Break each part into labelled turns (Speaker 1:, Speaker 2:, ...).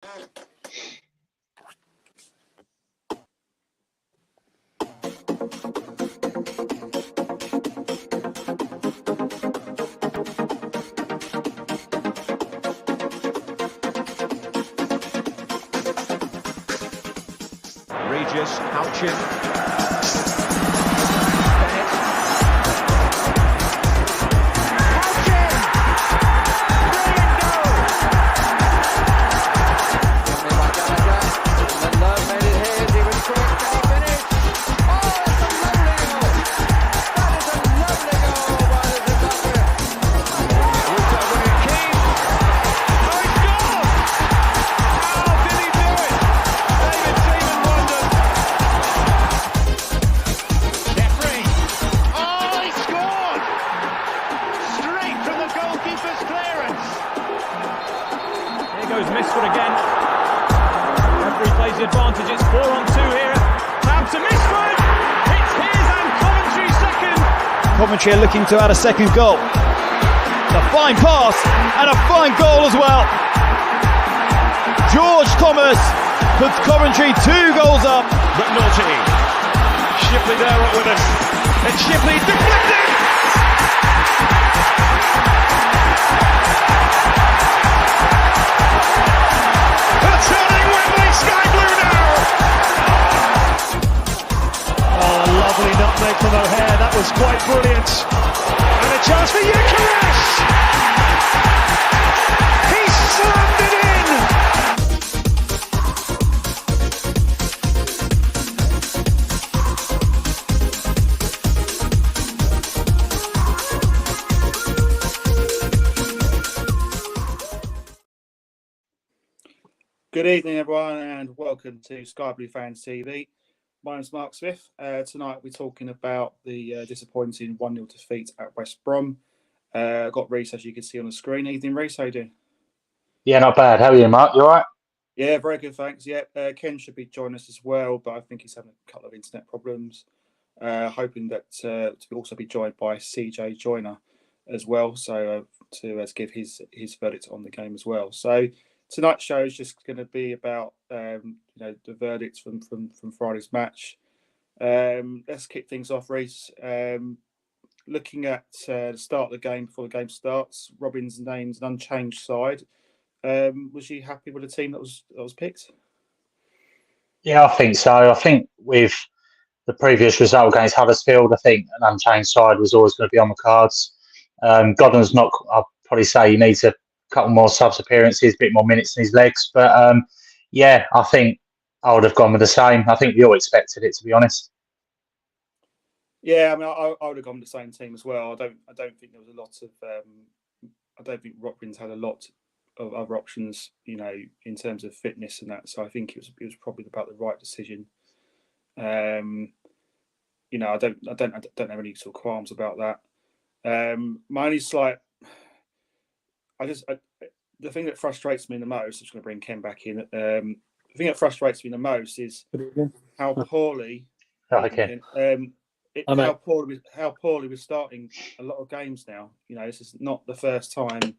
Speaker 1: Regis, Houchin. Misford again. Referee plays the advantage. It's 4-on-2 here. Down to Misford. It's his and Coventry second.
Speaker 2: Coventry are looking to add a second goal. A fine pass and a fine goal as well. George Thomas puts Coventry 2 goals up.
Speaker 1: McNulty. Shipley there up with us. And Shipley deflected. Turning Wembley sky blue now.
Speaker 3: Oh, a lovely nutmeg from O'Hare. That was quite brilliant. And a chance for Eucharist. He slammed it in.
Speaker 4: Good evening, everyone, and welcome to Sky Blue Fans TV. My name's Mark Smith. Tonight we're talking about the disappointing 1-0 defeat at West Brom. Got Rhys, as you can see on the screen. Evening, Rhys. How you doing?
Speaker 5: Yeah, not bad. How are you, Mark? You all right?
Speaker 4: Yeah, very good, thanks. Yeah, Ken should be joining us as well, but I think he's having a couple of internet problems. Hoping that to also be joined by CJ Joyner as well, so to give his verdict on the game as well. So tonight's show is just going to be about the verdicts from Friday's match. Let's kick things off, Rhys. Looking at the start of the game before the game starts, Robin's name's an unchanged side. Was you happy with the team that was picked?
Speaker 5: Yeah, I think so. I think with the previous result against Huddersfield, I think an unchanged side was always going to be on the cards. Godden's not. I'll probably say he needs a couple more subs appearances, a bit more minutes in his legs. But yeah, I think I would have gone with the same. I think we all expected it, to be honest.
Speaker 4: Yeah, I mean, I would have gone with the same team as well. I don't think there was a lot of. I don't think Robin's had a lot of other options, in terms of fitness and that. So I think it was probably about the right decision. I don't have any sort of qualms about that. My only slight. The thing that frustrates me the most, I'm just going to bring Ken back in. The thing that frustrates me the most is how poorly, how poorly we're starting a lot of games now. This is not the first time.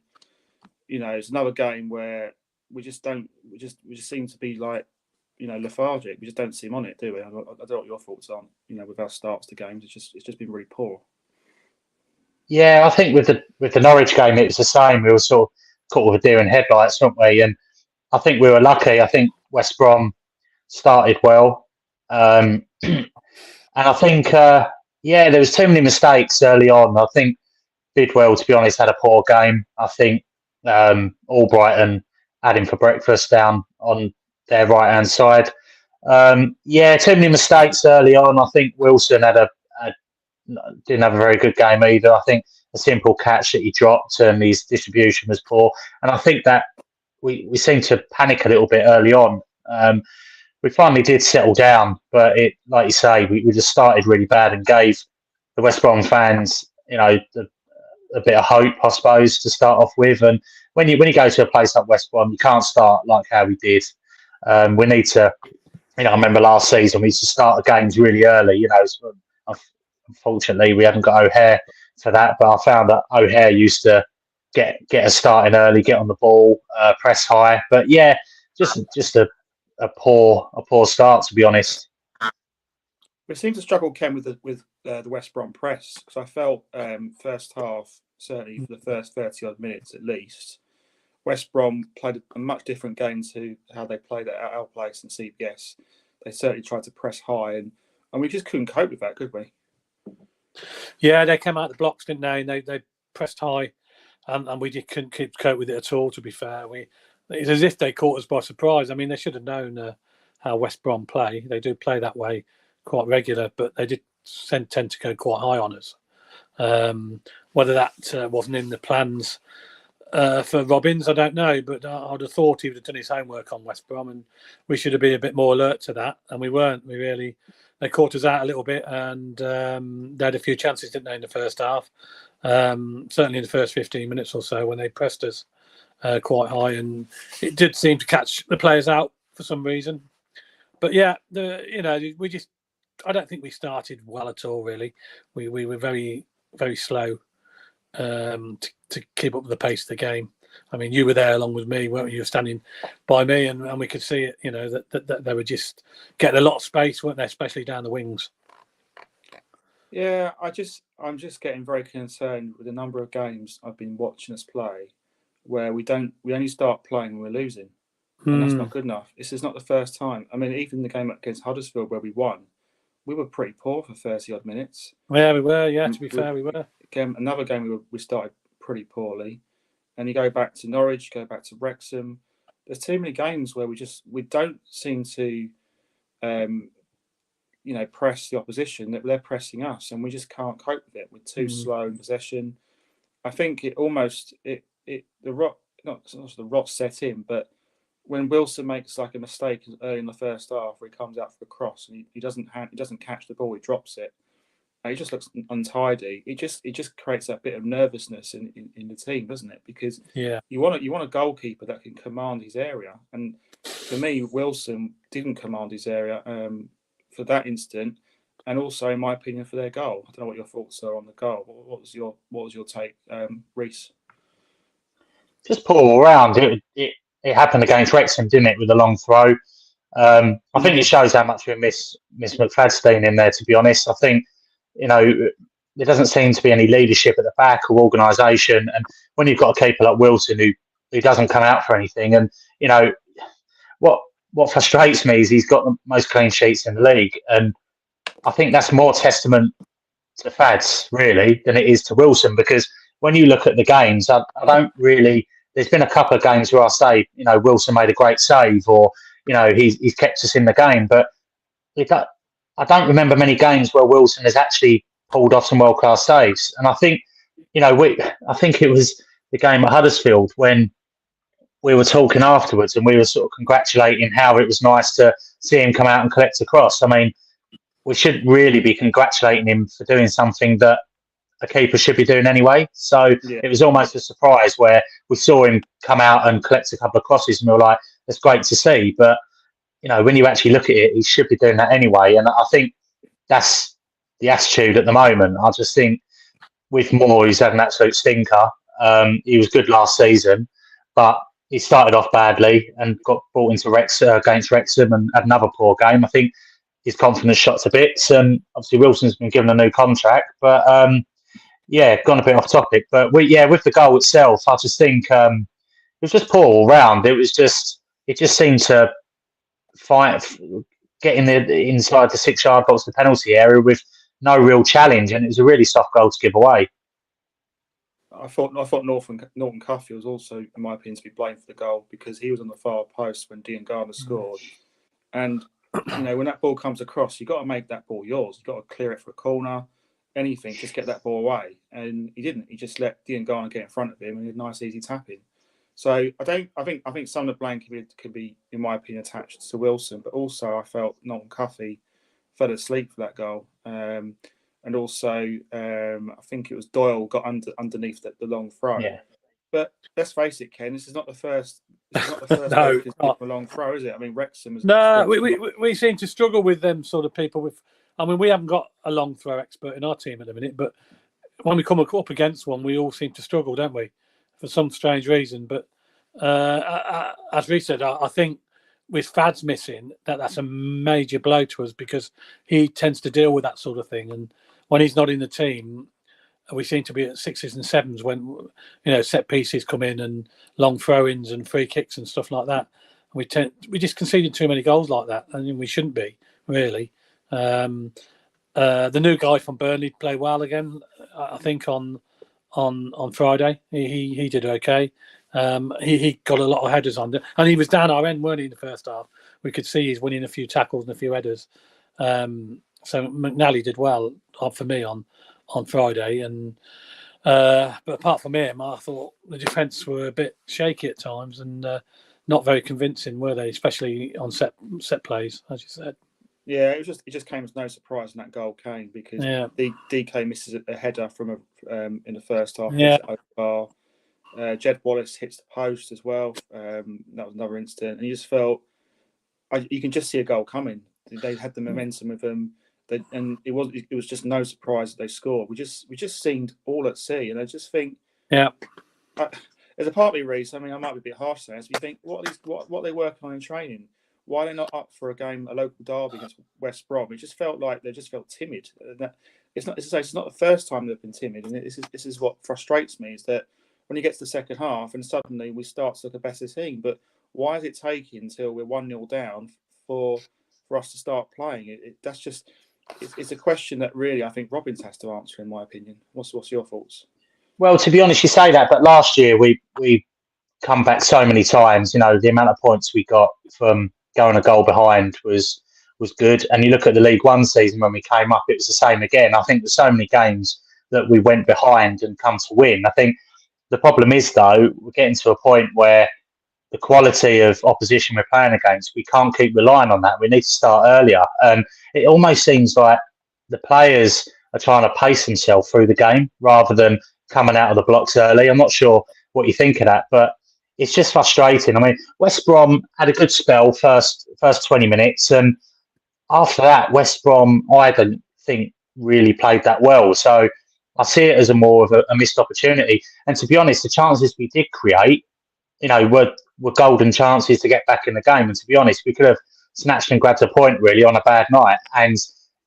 Speaker 4: It's another game where we just seem to be like, lethargic. We just don't seem on it, do we? I don't know what your thoughts are. With our starts to games, it's just been really poor.
Speaker 5: Yeah, I think with the Norwich game, it was the same. We were sort of caught with a deer in headlights, weren't we? And I think we were lucky. I think West Brom started well, and I think there was too many mistakes early on. I think Bidwell, to be honest, had a poor game. I think Albrighton had him for breakfast down on their right hand side. Too many mistakes early on. I think Wilson didn't have a very good game either. I think a simple catch that he dropped and his distribution was poor. And I think that we seemed to panic a little bit early on. We finally did settle down, but it, like you say, we just started really bad and gave the West Brom fans, a bit of hope, I suppose, to start off with. And when you go to a place like West Brom, you can't start like how we did. We need to, I remember last season we used to start the games really early. Unfortunately, we haven't got O'Hare for that, but I found that O'Hare used to get us starting early, get on the ball, press high. But yeah, just a poor start, to be honest.
Speaker 4: We seem to struggle, Ken, with the West Brom press, because I felt first half, certainly for the first 30 odd minutes at least, West Brom played a much different game to how they played at our place in CBS. They certainly tried to press high, and we just couldn't cope with that, could we?
Speaker 6: Yeah, they came out the blocks, didn't they? And they pressed high, and we just couldn't cope with it at all. To be fair, it's as if they caught us by surprise. I mean, they should have known how West Brom play. They do play that way quite regular, but they did tend to go quite high on us. Whether that wasn't in the plans for Robbins, I don't know, but I'd have thought he would have done his homework on West Brom, and we should have been a bit more alert to that, and we weren't. They caught us out a little bit, and they had a few chances, didn't they, in the first half? Certainly in the first 15 minutes or so when they pressed us quite high, and it did seem to catch the players out for some reason. But yeah, I don't think we started well at all, really. We were very, very slow to keep up with the pace of the game. I mean, you were there along with me, weren't you? You were standing by me, and we could see it, that they were just getting a lot of space, weren't they, especially down the wings.
Speaker 4: Yeah, I'm just getting very concerned with the number of games I've been watching us play where we only start playing when we're losing. And that's not good enough. This is not the first time. I mean, even the game against Huddersfield where we won, we were pretty poor for 30 odd minutes.
Speaker 6: Yeah, we were. Yeah, to be fair, we were.
Speaker 4: Again, another game we started pretty poorly, and you go back to Norwich, go back to Wrexham. There's too many games where we don't seem to, press the opposition. That they're pressing us, and we just can't cope with it. We're too slow in possession. I think the rot set in, but when Wilson makes like a mistake early in the first half, where he comes out for a cross and he doesn't catch the ball, he drops it. He just looks untidy. It just creates that bit of nervousness in the team, doesn't it? Because you want a goalkeeper that can command his area, and for me, Wilson didn't command his area for that instant, and also, in my opinion, for their goal. I don't know what your thoughts are on the goal. What was your take, Rhys?
Speaker 5: Just poor all round. It happened against Wrexham, didn't it, with a long throw? I think it shows how much we miss McFadstein in there, to be honest. I think, there doesn't seem to be any leadership at the back or organisation. And when you've got a keeper like Wilson who doesn't come out for anything, and, what frustrates me is he's got the most clean sheets in the league. And I think that's more testament to Fads, really, than it is to Wilson, because when you look at the games, I don't really... There's been a couple of games where I say, Wilson made a great save, or, he's kept us in the game. But I don't remember many games where Wilson has actually pulled off some world-class saves. And I think, I think it was the game at Huddersfield when we were talking afterwards and we were sort of congratulating how it was nice to see him come out and collect a cross. I mean, we should really be congratulating him for doing something that a keeper should be doing anyway. So It was almost a surprise where we saw him come out and collect a couple of crosses and we were like, that's great to see. But, when you actually look at it, he should be doing that anyway. And I think that's the attitude at the moment. I just think with Moore, he's had an absolute stinker. He was good last season, but he started off badly and got brought into against Wrexham and had another poor game. I think his confidence shot to bits. And obviously Wilson's been given a new contract, but gone a bit off topic. But with the goal itself, I just think it was just poor all round. It just seemed to get inside the 6-yard box, the penalty area, with no real challenge, and it was a really soft goal to give away.
Speaker 4: I thought Norton Cuffy was also, in my opinion, to be blamed for the goal, because he was on the far post when Dean Gardner scored. And when that ball comes across, you've got to make that ball yours. You've got to clear it for a corner, anything, just get that ball away. And he didn't. He just let Dean Gardner get in front of him and he had a nice, easy tap in. So I think some of the blame can be, in my opinion, attached to Wilson, but also I felt Norton Cuffy fell asleep for that goal. And also, I think it was Doyle got underneath the long throw. Yeah. But let's face it, Ken, this is not the first. No, a long throw, is it? I mean, Wrexham is.
Speaker 6: No, we seem to struggle with them sort of people. We haven't got a long throw expert in our team at the minute, but when we come up against one, we all seem to struggle, don't we? For some strange reason. But As Rhys said, I think with Fads missing, that's a major blow to us because he tends to deal with that sort of thing. And when he's not in the team, we seem to be at 6s and 7s when set pieces come in and long throw-ins and free kicks and stuff like that. We just conceded too many goals like that, and we shouldn't be really. The new guy from Burnley played well again, I think on Friday. He did okay. He got a lot of headers on, and he was down our end, weren't he, in the first half? We could see he's winning a few tackles and a few headers. So McNally did well for me on Friday, and but apart from him, I thought the defence were a bit shaky at times and not very convincing, were they? Especially on set plays, as you said.
Speaker 4: Yeah, it just came as no surprise when that goal came because DK misses a header from in the first half.
Speaker 6: Yeah.
Speaker 4: Jed Wallace hits the post as well. That was another incident, and you just felt you can just see a goal coming. They had the momentum with them, and it was just no surprise that they scored. We just seemed all at sea, and I just think, there's a part of me, Rhys. I mean, I might be a bit harsh saying this, but you think what are they working on in training? Why are they not up for a game, a local derby against West Brom? It just felt like they just felt timid. It's not the first time they've been timid, and this is what frustrates me is that when you get to the second half and suddenly we start to look a better team. But why is it taking until we're 1-0 down for us to start playing? It's a question that really I think Robbins has to answer, in my opinion. What's your thoughts?
Speaker 5: Well, to be honest, you say that, but last year we come back so many times. The amount of points we got from going a goal behind was good. And you look at the League One season when we came up, it was the same again. I think there's so many games that we went behind and come to win. I think the problem is, though, we're getting to a point where the quality of opposition we're playing against, we can't keep relying on that. We need to start earlier. And it almost seems like the players are trying to pace themselves through the game rather than coming out of the blocks early. I'm not sure what you think of that, but it's just frustrating. I mean, West Brom had a good spell first 20 minutes, and after that, West Brom, I don't think really played that well. So I see it as more of a missed opportunity. And to be honest, the chances we did create, were golden chances to get back in the game. And to be honest, we could have snatched and grabbed a point really on a bad night. And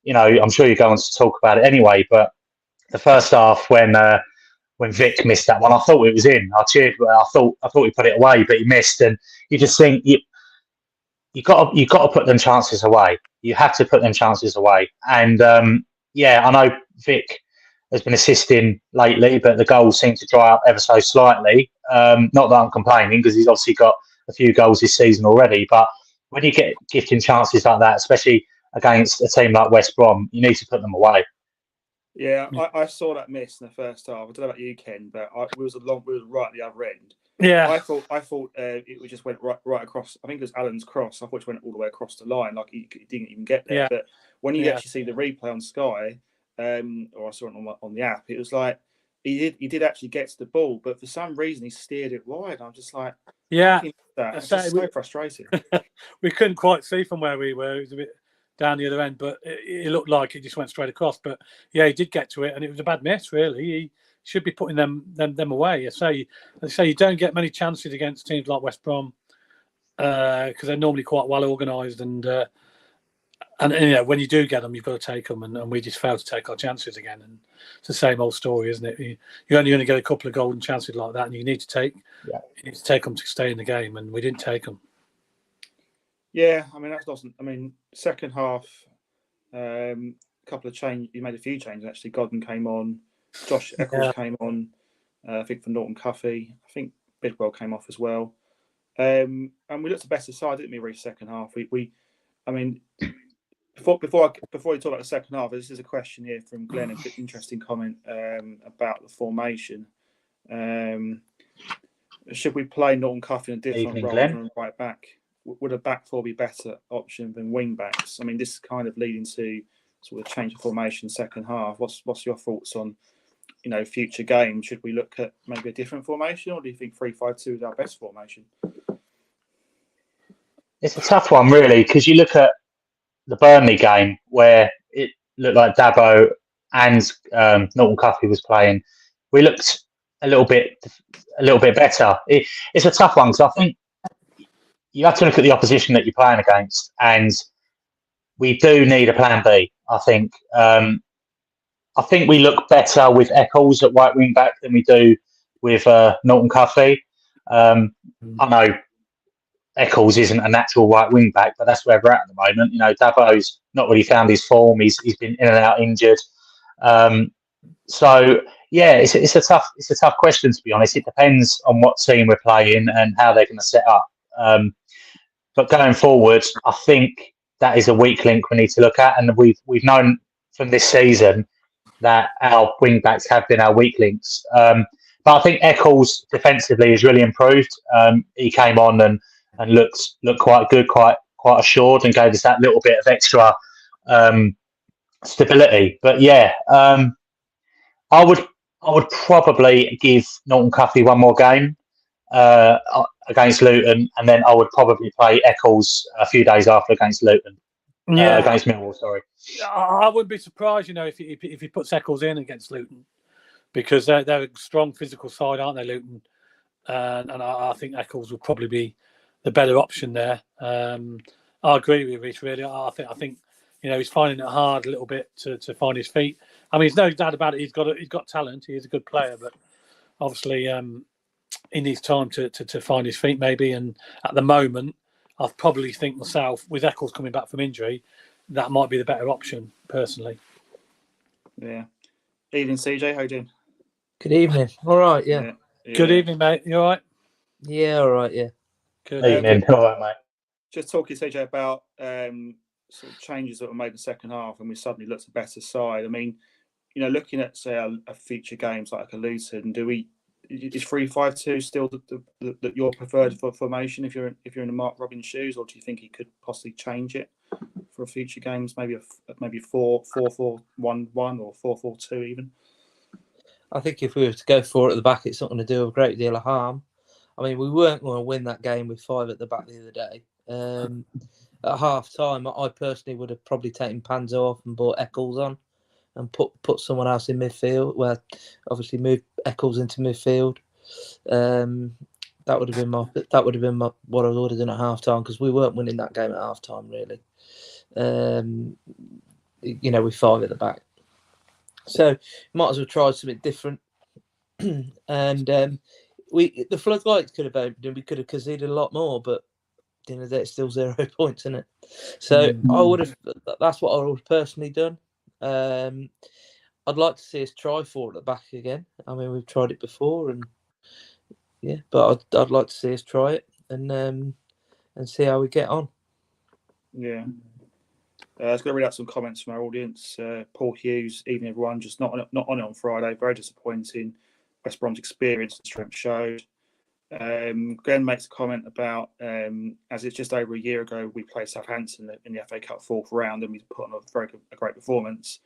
Speaker 5: I'm sure you're going to talk about it anyway. But the first half, when Vic missed that one, I thought it was in. I cheered. I thought he put it away, but he missed. And you just think you got to put them chances away. You have to put them chances away. And I know Vic has been assisting lately, but the goals seem to dry up ever so slightly. Not that I'm complaining, because he's obviously got a few goals this season already. But when you get gifting chances like that, especially against a team like West Brom, you need to put them away.
Speaker 4: Yeah, I saw that miss in the first half. I don't know about you, Ken, but we was right at the other end.
Speaker 6: Yeah,
Speaker 4: I thought it just went right across. I think it was Alan's cross. I thought it went all the way across the line, like he didn't even get there.
Speaker 6: Yeah.
Speaker 4: But when you actually see the replay on Sky, or I saw it on the app, it was like he did actually get to the ball, but for some reason he steered it wide. I'm just like, it's just so frustrating.
Speaker 6: We couldn't quite see from where we were. It was a bit down the other end, but it looked like it just went straight across. But yeah, he did get to it, and it was a bad miss. Really, he should be putting them away. I say you don't get many chances against teams like West Brom because they're normally quite well organised, and when you do get them, you've got to take them, and we just failed to take our chances again. And it's the same old story, isn't it? You only get a couple of golden chances like that, and you need to take them to stay in the game, and we didn't take them.
Speaker 4: Yeah, I mean that's not. I mean, second half, couple of change. You made a few changes actually. Godden came on, Josh Eccles came on. I think for Norton Cuffy. I think Bidwell came off as well. And we looked a better side, didn't we? Reece second half. I mean, before you talk about the second half, this is a question here from Glenn. An interesting comment about the formation. Should we play Norton Cuffy in a different role than right back? Would a back four be a better option than wing backs? I mean, this is kind of leading to sort of change of formation second half. What's your thoughts on, future games? Should we look at maybe a different formation, or do you think 3-5-2 is our best formation?
Speaker 5: It's a tough one, really, because you look at the Burnley game where it looked like Dabo and Norton Cuffy was playing. We looked a little bit better. It's a tough one because I think you have to look at the opposition that you're playing against, and we do need a plan B. I think. I think we look better with Eccles at right wing back than we do with Norton Cuffy. I know Eccles isn't a natural right wing back, but that's where we're at the moment. You know, Dabo's not really found his form. He's been in and out injured. So yeah, it's a tough question, to be honest. It depends on what team we're playing and how they're going to set up. But going forward, I think that is a weak link we need to look at, and we've known from this season that our wing backs have been our weak links. But I think Eccles defensively has really improved. He came on and looked quite good, quite assured, and gave us that little bit of extra stability. But yeah, I would probably give Norton Cuffy one more game against Luton, and then I would probably play Eccles a few days after against Luton. Against Millwall, sorry.
Speaker 6: I wouldn't be surprised, if he puts Eccles in against Luton, because they're a strong physical side, aren't they, Luton? And I think Eccles will probably be the better option there. I agree with Rhys, really. I think he's finding it hard a little bit to find his feet. I mean, there's no doubt about it. He's got talent. He is a good player, but obviously he needs time to find his feet, maybe. And at the moment, I probably think myself, with Eccles coming back from injury, that might be the better option, personally.
Speaker 4: Yeah. Evening, CJ. How you doing?
Speaker 7: Good evening. All right, yeah.
Speaker 6: Good evening, mate. You all right?
Speaker 7: Yeah, all right, yeah.
Speaker 6: Good
Speaker 5: evening. All right, mate.
Speaker 4: Just talking, CJ, about sort of changes that were made in the second half, and we suddenly looked a better side. I mean, looking at, say, a future games like a Luton, is 3-5-2 still the your preferred formation if you're in the Mark Robins shoes, or do you think he could possibly change it for future games? Maybe 4-4-1-1 or 4-4-2 even.
Speaker 7: I think if we were to go for it at the back, it's not going to do a great deal of harm. I mean, we weren't going to win that game with 5 at the back the other day. At half time, I personally would have probably taken Panzo off and brought Eccles on and put someone else in midfield. Well, obviously move Eccles into midfield. That would have been what I would have done at half time, because we weren't winning that game at half time, really. With 5 at the back, so might as well try something different. And the floodlights could have opened and we could have conceded a lot more, but it's still 0 points, isn't it? So that's what I would have personally done. I'd like to see us try 4 at the back again. I mean, we've tried it before, and yeah, but I'd like to see us try it and see how we get on.
Speaker 4: Yeah. I was going to read out some comments from our audience. Paul Hughes, evening everyone, just not on it on Friday. Very disappointing. West Brom's experience and strength showed. Glenn makes a comment about, as it's just over a year ago, we played Southampton in the FA Cup 4th round and we put on a great performance.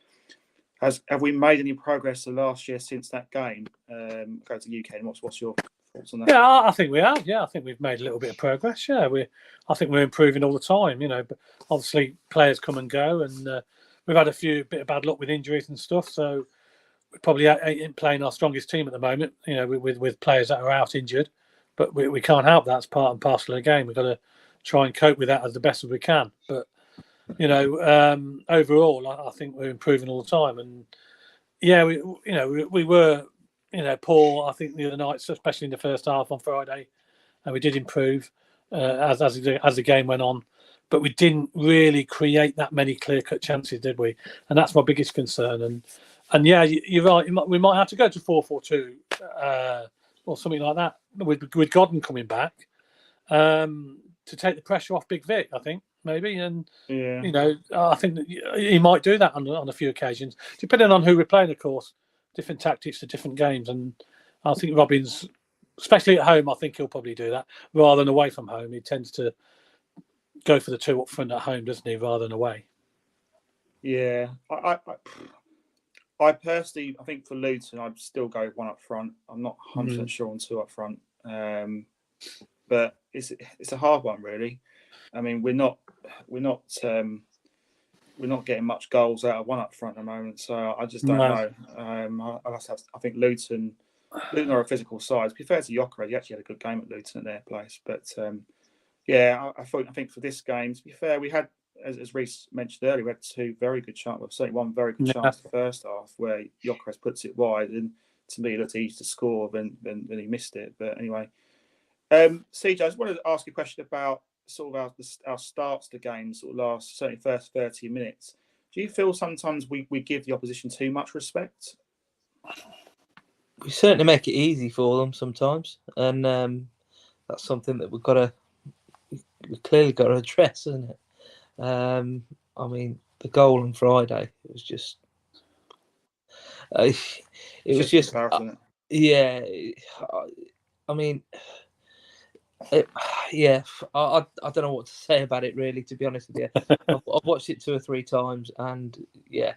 Speaker 4: Have we made any progress the last year since that game? Go to the UK, and what's your thoughts on that?
Speaker 6: Yeah, I think we have. Yeah, I think we've made a little bit of progress. Yeah, I think we're improving all the time. But obviously players come and go, and we've had a bit of bad luck with injuries and stuff. So we probably ain't playing our strongest team at the moment. With players that are out injured, but we can't help that. It's part and parcel of the game. We've got to try and cope with that as the best as we can. But overall, I think we're improving all the time. And yeah, we were poor, I think, the other night, especially in the first half on Friday, and we did improve as the game went on, but we didn't really create that many clear-cut chances, did we? And that's my biggest concern. And yeah, you're right. We might have to go to 4-4-2 or something like that with Godden coming back to take the pressure off Big Vic, I think. Maybe, and
Speaker 4: yeah.
Speaker 6: I think that he might do that on a few occasions, depending on who we're playing. Of course, different tactics for different games, and I think Robins, especially at home, I think he'll probably do that rather than away from home. He tends to go for the 2 up front at home, doesn't he, rather than away?
Speaker 4: Yeah, I personally, I think for Luton, I'd still go 1 up front. I'm not 100% sure on 2 up front, but it's a hard one, really. I mean, we're not getting much goals out of 1 up front at the moment, so I just don't know. I think Luton Luton are a physical side. To be fair to Gyökeres, he actually had a good game at Luton at their place. But yeah, I think for this game, to be fair, we had, as Rhys mentioned earlier, we had two very good chances. Well, certainly one very good chance in the first half where Gyökeres puts it wide, and to me, it looked easy to score. Then he missed it. But anyway, CJ, I just wanted to ask you a question about sort of our starts to games, sort of last certainly first 30 minutes. Do you feel sometimes we give the opposition too much respect?
Speaker 7: We certainly make it easy for them sometimes, and that's something that we clearly got to address, isn't it? I mean, the goal on Friday, it was just, yeah. I mean, yeah, I don't know what to say about it really. To be honest with you, I've watched it 2 or 3 times, and yeah,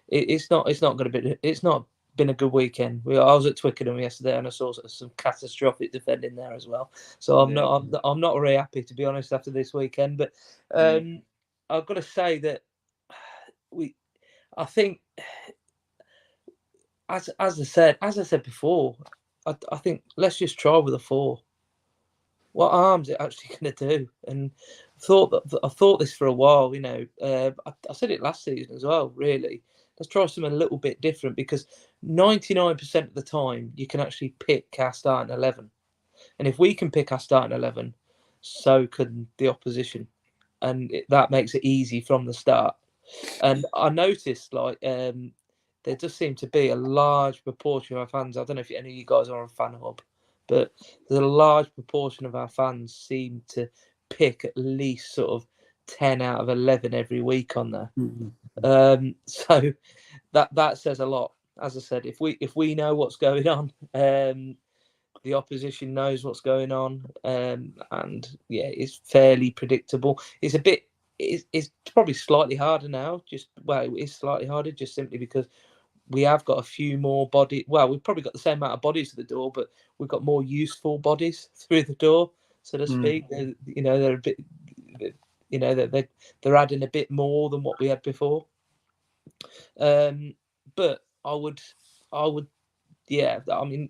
Speaker 7: it's not been a good weekend. I was at Twickenham yesterday, and I saw some catastrophic defending there as well. So I'm not very happy, to be honest, after this weekend. But I've got to say that I think, as I said before, I think let's just try with a 4. What harm's it actually going to do? And I thought this for a while. You know, I said it last season as well. Really, let's try something a little bit different, because 99% of the time you can actually pick our starting 11, and if we can pick our starting 11, so can the opposition, and that makes it easy from the start. And I noticed, like, there does seem to be a large proportion of our fans. I don't know if any of you guys are on Fan Hub, but there's a large proportion of our fans seem to pick at least sort of 10 out of 11 every week on there. So that says a lot. As I said, if we know what's going on, the opposition knows what's going on, and yeah, it's fairly predictable. It's probably slightly harder now. It's slightly harder just simply because we have got a few more bodies. Well, we've probably got the same amount of bodies at the door, but we've got more useful bodies through the door, so to speak. They're a bit, they're adding a bit more than what we had before. But I would, yeah. I mean,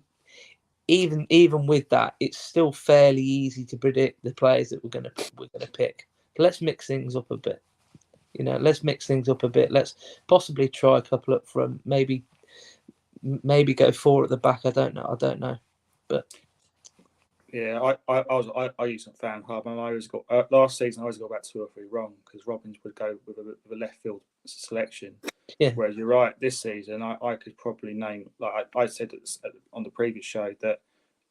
Speaker 7: even with that, it's still fairly easy to predict the players that we're gonna pick. Let's mix things up a bit. Let's mix things up a bit. Let's possibly try a couple up front. Maybe go 4 at the back. I don't know. But
Speaker 4: yeah, I use some Fan Hub, and I always got last season. I always got about 2 or 3 wrong, because Robbins would go with a left field selection. Yeah. Whereas you're right, this season I could probably name, like I said on the previous show, that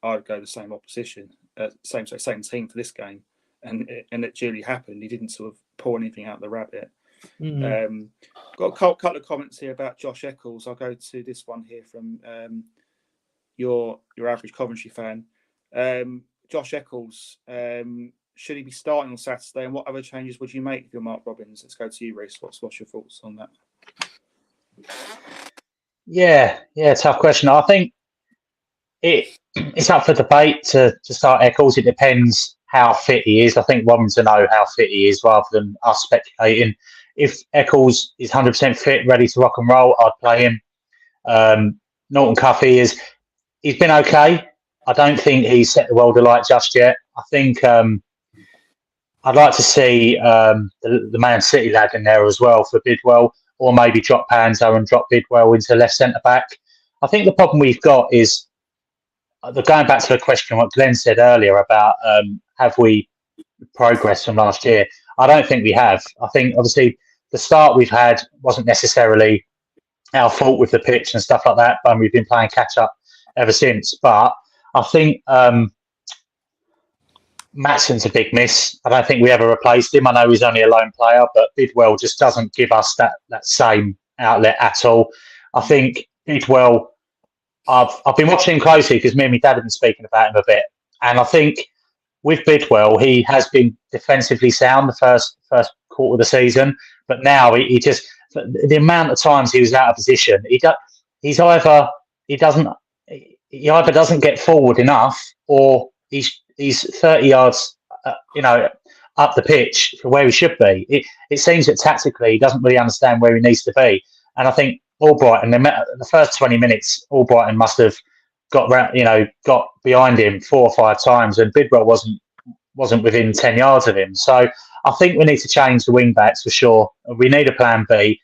Speaker 4: I'd go the same opposition, same team for this game. And it duly happened. He didn't sort of pull anything out of the rabbit. Got a couple of comments here about Josh Eccles. I'll go to this one here from your average Coventry fan. Josh Eccles, should he be starting on Saturday? And what other changes would you make if you're Mark Robins? Let's go to you, Rhys. What's your thoughts on that?
Speaker 5: Yeah, tough question. I think it's up for debate to start Eccles. It depends how fit he is. I think one to know how fit he is rather than us speculating. If Eccles is 100% fit, ready to rock and roll, I'd play him. Norton Cuffy he's been okay. I don't think he's set the world alight just yet. I think I'd like to see the Man City lad in there as well for Bidwell, or maybe drop Panzo and drop Bidwell into left centre back. I think the problem we've got is, going back to the question what Glenn said earlier about have we progressed from last year? I don't think we have. I think obviously the start we've had wasn't necessarily our fault with the pitch and stuff like that, but we've been playing catch up ever since. But I think Matson's a big miss. I don't think we ever replaced him. I know he's only a lone player, but Bidwell just doesn't give us that same outlet at all. I think Bidwell, I've been watching him closely because me and my dad have been speaking about him a bit, and I think with Bidwell he has been defensively sound the first quarter of the season, but now he just, the amount of times he was out of position, he either doesn't get forward enough, or he's 30 yards up the pitch for where he should be. It seems that tactically he doesn't really understand where he needs to be, and I think Albrighton, the first 20 minutes, Albrighton must have got behind him 4 or 5 times, and Bidwell wasn't within 10 yards of him. So I think we need to change the wing backs for sure. We need a plan B.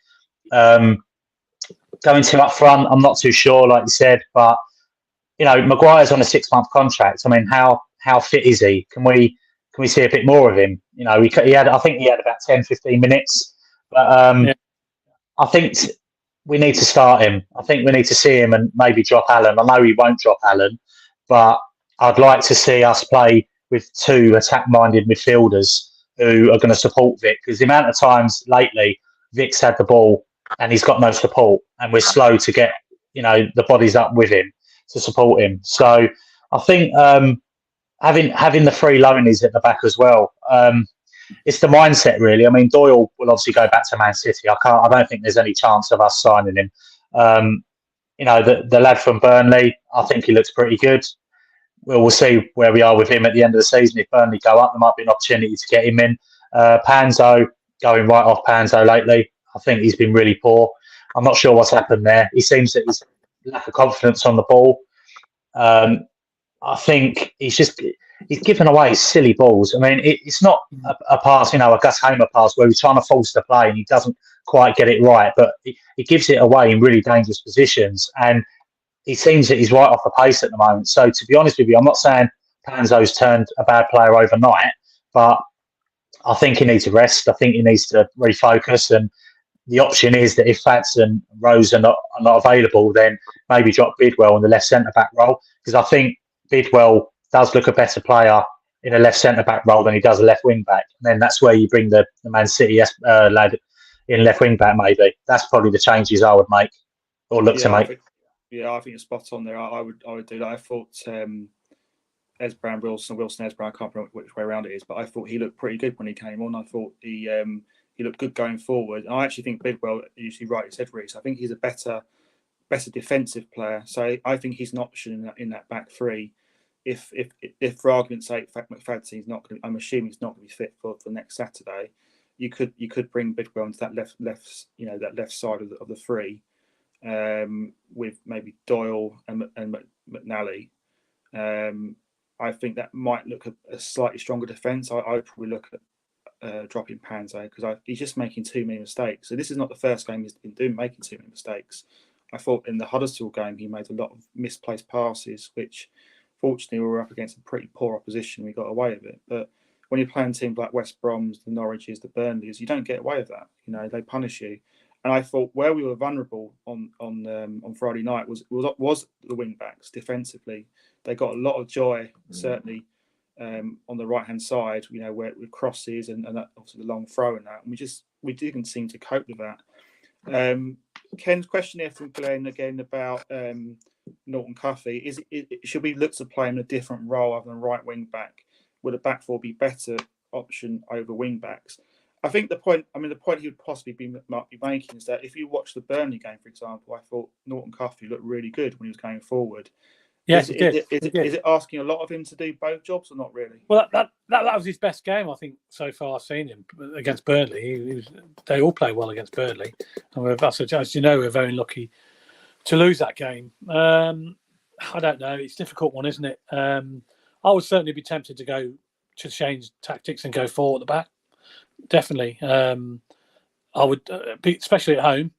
Speaker 5: Going to up front, I'm not too sure, like you said, but Maguire's on a 6-month contract. I mean, how fit is he? Can we see a bit more of him? I think he had about 10, 15 minutes, but
Speaker 6: Yeah.
Speaker 5: I think we need to start him. I think we need to see him and maybe drop Allen. I know he won't drop Allen, but I'd like to see us play with 2 attack-minded midfielders who are going to support Vic, because the amount of times lately Vic's had the ball and he's got no support, and we're slow to get the bodies up with him to support him. So I think having the 3 loanies at the back as well. It's the mindset, really. I mean, Doyle will obviously go back to Man City. I don't think there's any chance of us signing him. The lad from Burnley, I think he looks pretty good. We'll see where we are with him at the end of the season. If Burnley go up, there might be an opportunity to get him in. Panzo, going right off Panzo lately. I think he's been really poor. I'm not sure what's happened there. He seems that he's lack of confidence on the ball. I think he's given away silly balls. I mean, it's not a pass, a Gus Hamer pass where he's trying to force the play and he doesn't quite get it right, but he gives it away in really dangerous positions. And he seems that he's right off the pace at the moment. So to be honest with you, I'm not saying Panzo's turned a bad player overnight, but I think he needs a rest. I think he needs to refocus. And the option is that if Fats and Rose are not available, then maybe drop Bidwell in the left centre-back role, because I think Bidwell does look a better player in a left centre-back role than he does a left wing-back. And then that's where you bring the Man City lad in left wing-back, maybe. That's probably the changes I would make, or look to make.
Speaker 4: I think you're spot on there. I would do that. I thought Esbran, Wilson, Esbran, I can't remember which way around it is, but I thought he looked pretty good when he came on. I thought he looked good going forward. And I actually think Bidwell, usually rightly said, Rhys, I think he's a better defensive player. So I think he's an option in that back 3. If for argument's sake, McFadden's not going, I'm assuming he's not going to be fit for next Saturday. You could bring Bidwell into that left side of the 3, with maybe Doyle and McNally. I think that might look a slightly stronger defence. I'd probably look at dropping Panzo, because he's just making too many mistakes. So this is not the first game he's been making too many mistakes. I thought in the Huddersfield game he made a lot of misplaced passes, which fortunately we were up against a pretty poor opposition. We got away with it. But when you're playing teams like West Broms, the Norwiches, the Burnleys, you don't get away with that. They punish you. And I thought where we were vulnerable on Friday night was the wing backs defensively. They got a lot of joy, certainly on the right hand side. Where with crosses and that, obviously the long throw and that. And we didn't seem to cope with that. Ken's question here from Glenn again about Norton Cuffy. Should we look to play him in a different role other than right wing back? Would a back 4 be better option over wing backs? I think the point he would possibly be making is that if you watch the Burnley game, for example, I thought Norton Cuffy looked really good when he was going forward.
Speaker 6: Yes,
Speaker 4: is
Speaker 6: it
Speaker 4: it asking a lot of him to do both jobs or not really?
Speaker 6: Well, that was his best game, I think, so far I've seen him against Burnley. They all play well against Burnley. And as you know, we're very lucky to lose that game. I don't know. It's a difficult one, isn't it? I would certainly be tempted to change tactics and go 4 at the back. Definitely. I would, especially at home,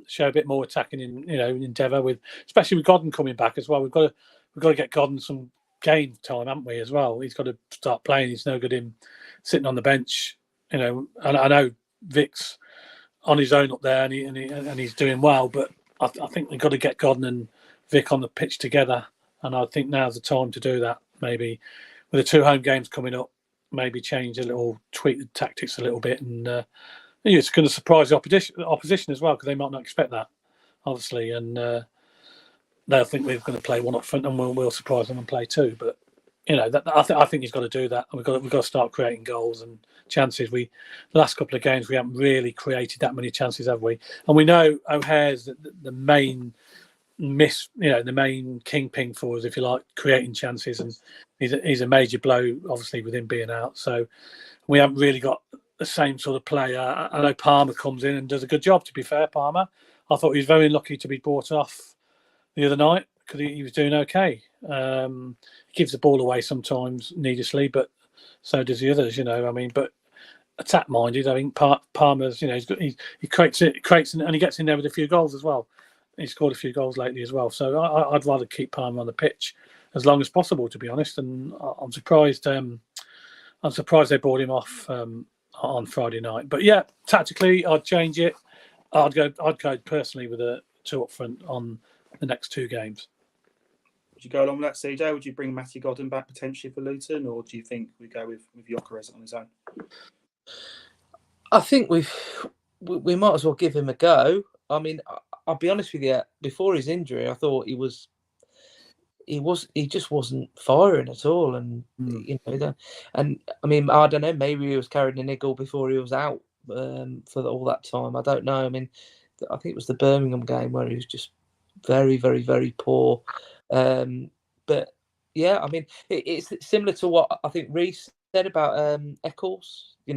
Speaker 6: show a bit more attacking endeavour, especially with Godden coming back as well. We've got to get Godden some game time, haven't we, as well? He's got to start playing. He's no good him sitting on the bench. And I know Vic's on his own up there, and he's doing well. But I think we've got to get Godden and Vic on the pitch together, and I think now's the time to do that. Maybe with the 2 home games coming up, maybe tweak the tactics a little bit, and it's going to surprise the opposition as well, because they might not expect that, obviously, and they'll think we're going to play 1 up front, and we'll surprise them and play 2. But I think he's got to do that, and we've got to start creating goals and chances. The last couple of games we haven't really created that many chances, have we? And we know O'Hare's the main the main kingpin for us, if you like, creating chances, and he's a major blow, obviously, with him being out. So we haven't really got the same sort of player. I know Palmer comes in and does a good job, to be fair. Palmer, I thought he was very lucky to be brought off the other night, because he was doing okay. He gives the ball away sometimes needlessly, but so does the others. I mean, but attack minded. I think Palmer's. He creates and he gets in there with a few goals as well. He scored a few goals lately as well. So I'd rather keep Palmer on the pitch as long as possible, to be honest. And I'm surprised. I'm surprised they brought him off on Friday night. But yeah, tactically, I'd change it. I'd go personally with a 2 up front on the next 2 games.
Speaker 4: Would you go along with that, CJ? Would you bring Matty Godden back potentially for Luton, or do you think we go with Gyökeres on his own?
Speaker 7: I think we might as well give him a go. I mean, I'll be honest with you. Before his injury, I thought he just wasn't firing at all, and and I mean, I don't know. Maybe he was carrying a niggle before he was out for all that time. I don't know. I mean, I think it was the Birmingham game where he was just very, very, very poor. But yeah, I mean, it's similar to what I think Rhys said about Eccles. He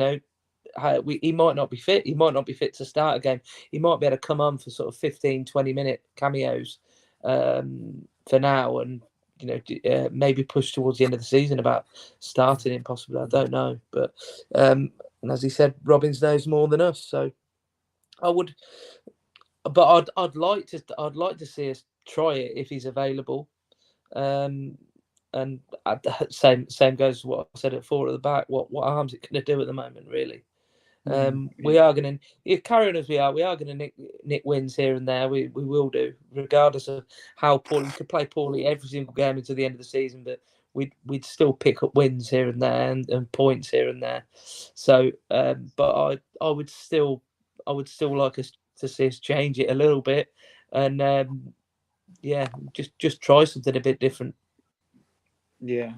Speaker 7: might not be fit. He might not be fit to start a game. He might be able to come on for sort of 15, 20-minute cameos for now, and maybe push towards the end of the season about starting him possibly. I don't know, but and as he said, Robbins knows more than us. So I would, but I'd like to see us try it if he's available. And same goes to what I said at 4 at the back. What harm's it going to do at the moment, really? We are going to, if carrying as we are going to nick wins here and there. We will do, regardless of how poorly. We could play poorly every single game until the end of the season, but we'd still pick up wins here and there and points here and there. So, but I would still like us to see us change it a little bit, and just try something a bit different.
Speaker 4: Yeah.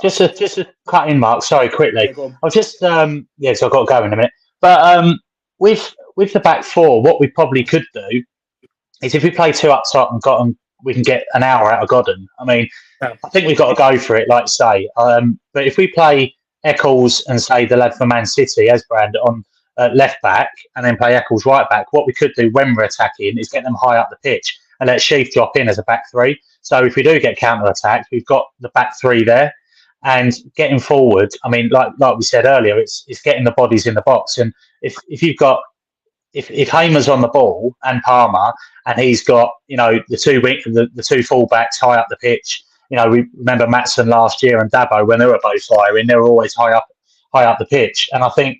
Speaker 5: Just a cut in, Mark. Sorry, quickly.
Speaker 4: Yeah, go on.
Speaker 5: I'll just so I've got to go in a minute. But with the back 4, what we probably could do is if we play 2 up top and we can get an hour out of Godden. I mean, I think we've got to go for it, like you say. But if we play Eccles and say the lad for Man City, Esbrand, on left back, and then play Eccles right back, what we could do when we're attacking is get them high up the pitch and let Sheaf drop in as a back 3. So if we do get counter attacked, we've got the back 3 there. And getting forward, I mean, like we said earlier, it's getting the bodies in the box. And if Hamer's on the ball and Palmer, and he's got the 2 fullbacks high up the pitch. We remember Maatsen last year and Dabo when they were both firing, they were always high up the pitch. And I think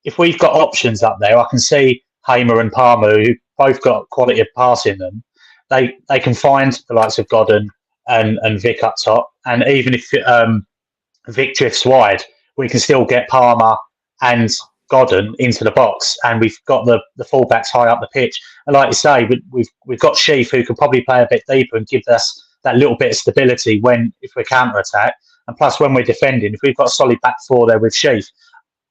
Speaker 5: if we've got options up there, I can see Hamer and Palmer, who both got quality of pass in them. They can find the likes of Godden and Vic up top, and even if Vic drifts wide, we can still get Palmer and Godden into the box, and we've got the fullbacks high up the pitch. And like you say, we've got Sheaf, who can probably play a bit deeper and give us that little bit of stability if we're counter attack, and plus when we're defending, if we've got a solid back 4 there with Sheaf.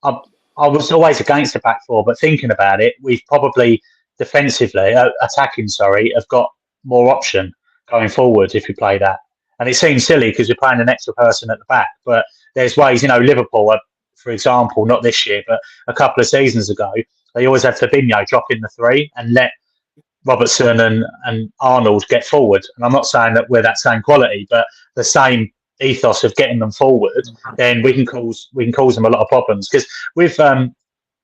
Speaker 5: I was always against the back 4, but thinking about it, we've probably defensively attacking, have got more option going forward if we play that. And it seems silly because we're playing an extra person at the back, but there's ways. Liverpool, for example, not this year, but a couple of seasons ago, they always had Fabinho drop in the 3 and let Robertson and Arnold get forward. And I'm not saying that we're that same quality, but the same ethos of getting them forward, then we can cause them a lot of problems. Because with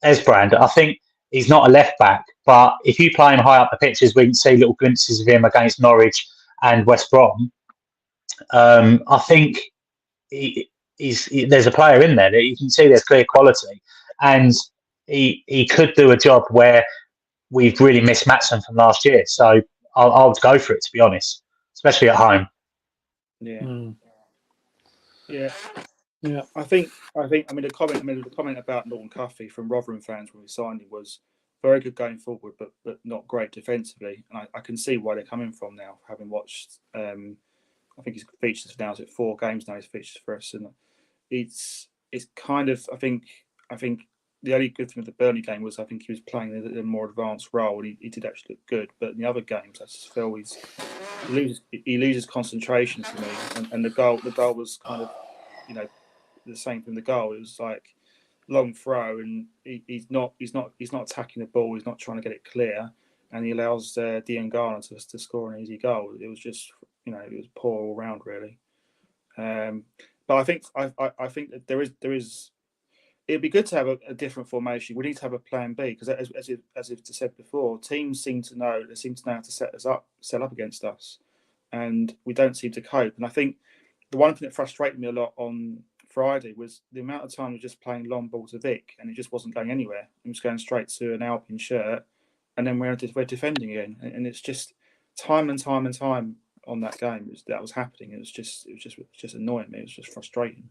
Speaker 5: Esbrand, I think he's not a left back, but if you play him high up the pitches, we can see little glimpses of him against Norwich and West Brom. I think there's a player in there that you can see there's clear quality, and he could do a job where we've really missed Maatsen from last year. So I'll go for it, to be honest, especially at home.
Speaker 4: Yeah. I think. I mean, the comment about Norton Cuffy from Rotherham fans when we signed him was very good going forward, but not great defensively. And I can see where they're coming from now, having watched. I think he's featured now. Is it 4 games now? He's featured for us, and it's kind of. I think the only good thing with the Burnley game was I think he was playing a more advanced role, and he did actually look good. But in the other games, I just feel he loses concentration to me, and the goal was kind of the same from the goal. It was like long throw, and he's not attacking the ball. He's not trying to get it clear, and he allows Diangana to score an easy goal. It was just, it was poor all round, really. But I think that there is. It'd be good to have a different formation. We need to have a plan B, because as I've said before, teams seem to know how to set up against us, and we don't seem to cope. And I think the one thing that frustrated me a lot on Friday was the amount of time we were just playing long ball to Vic, and it just wasn't going anywhere. It was going straight to an Alpine shirt, and then we're defending again, and it's just time and time and time on that game that was happening. It was just annoying me. It was just frustrating.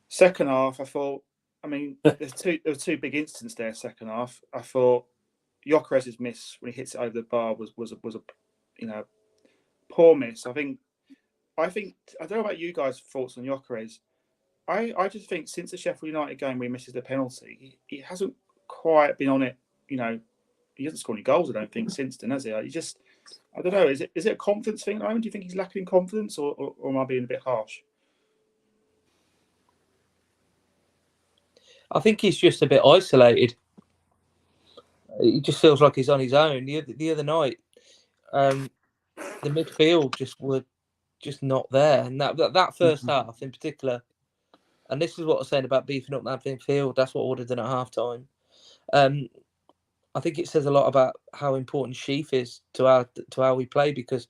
Speaker 4: Second half, I thought. I mean, there were two big incidents there. Second half, I thought Gyökeres's miss when he hits it over the bar was a poor miss. I don't know about you guys' thoughts on Gyökeres. I just think since the Sheffield United game where he misses the penalty, he hasn't quite been on it. He hasn't scored any goals, I don't think, since then, has he? I don't know. Is it a confidence thing at the moment? Do you think he's lacking in confidence, or am I being a bit harsh?
Speaker 7: I think he's just a bit isolated. He just feels like he's on his own. The other night, the midfield were just not there, and that first half in particular. And this is what I was saying about beefing up that midfield. That's what I would have done at half time. I think it says a lot about how important Sheaf is to how we play, because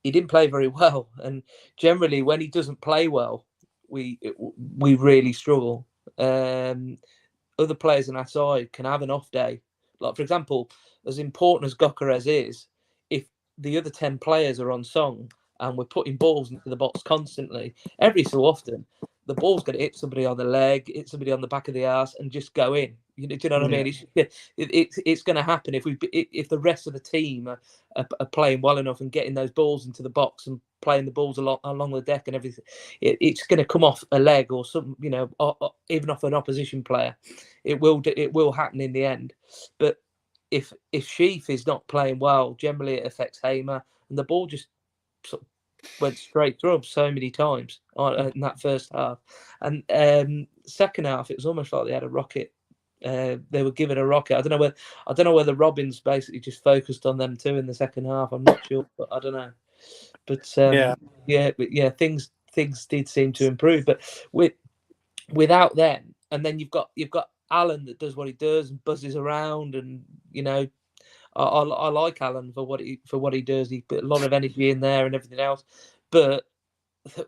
Speaker 7: he didn't play very well, and generally when he doesn't play well, we really struggle. Other players on our side can have an off day. Like, for example, as important as Gyökeres is, if the other 10 players are on song and we're putting balls into the box constantly, every so often, the ball's going to hit somebody on the leg, hit somebody on the back of the arse, and just go in. Do you know what I mean? It's going to happen if the rest of the team are playing well enough and getting those balls into the box and playing the balls along the deck and everything. It's going to come off a leg or some, even off an opposition player. It will happen in the end. But if Sheaf is not playing well, generally it affects Hamer, and the ball just sort of went straight through him so many times in that first half. And second half, it was almost like they had a rocket. They were given a rocket. I don't know whether Robbins basically just focused on them too in the second half. I'm not sure, but I don't know. But things did seem to improve. But without them, and then you've got Alan that does what he does and buzzes around, and I like Alan for what he does. He put a lot of energy in there and everything else. But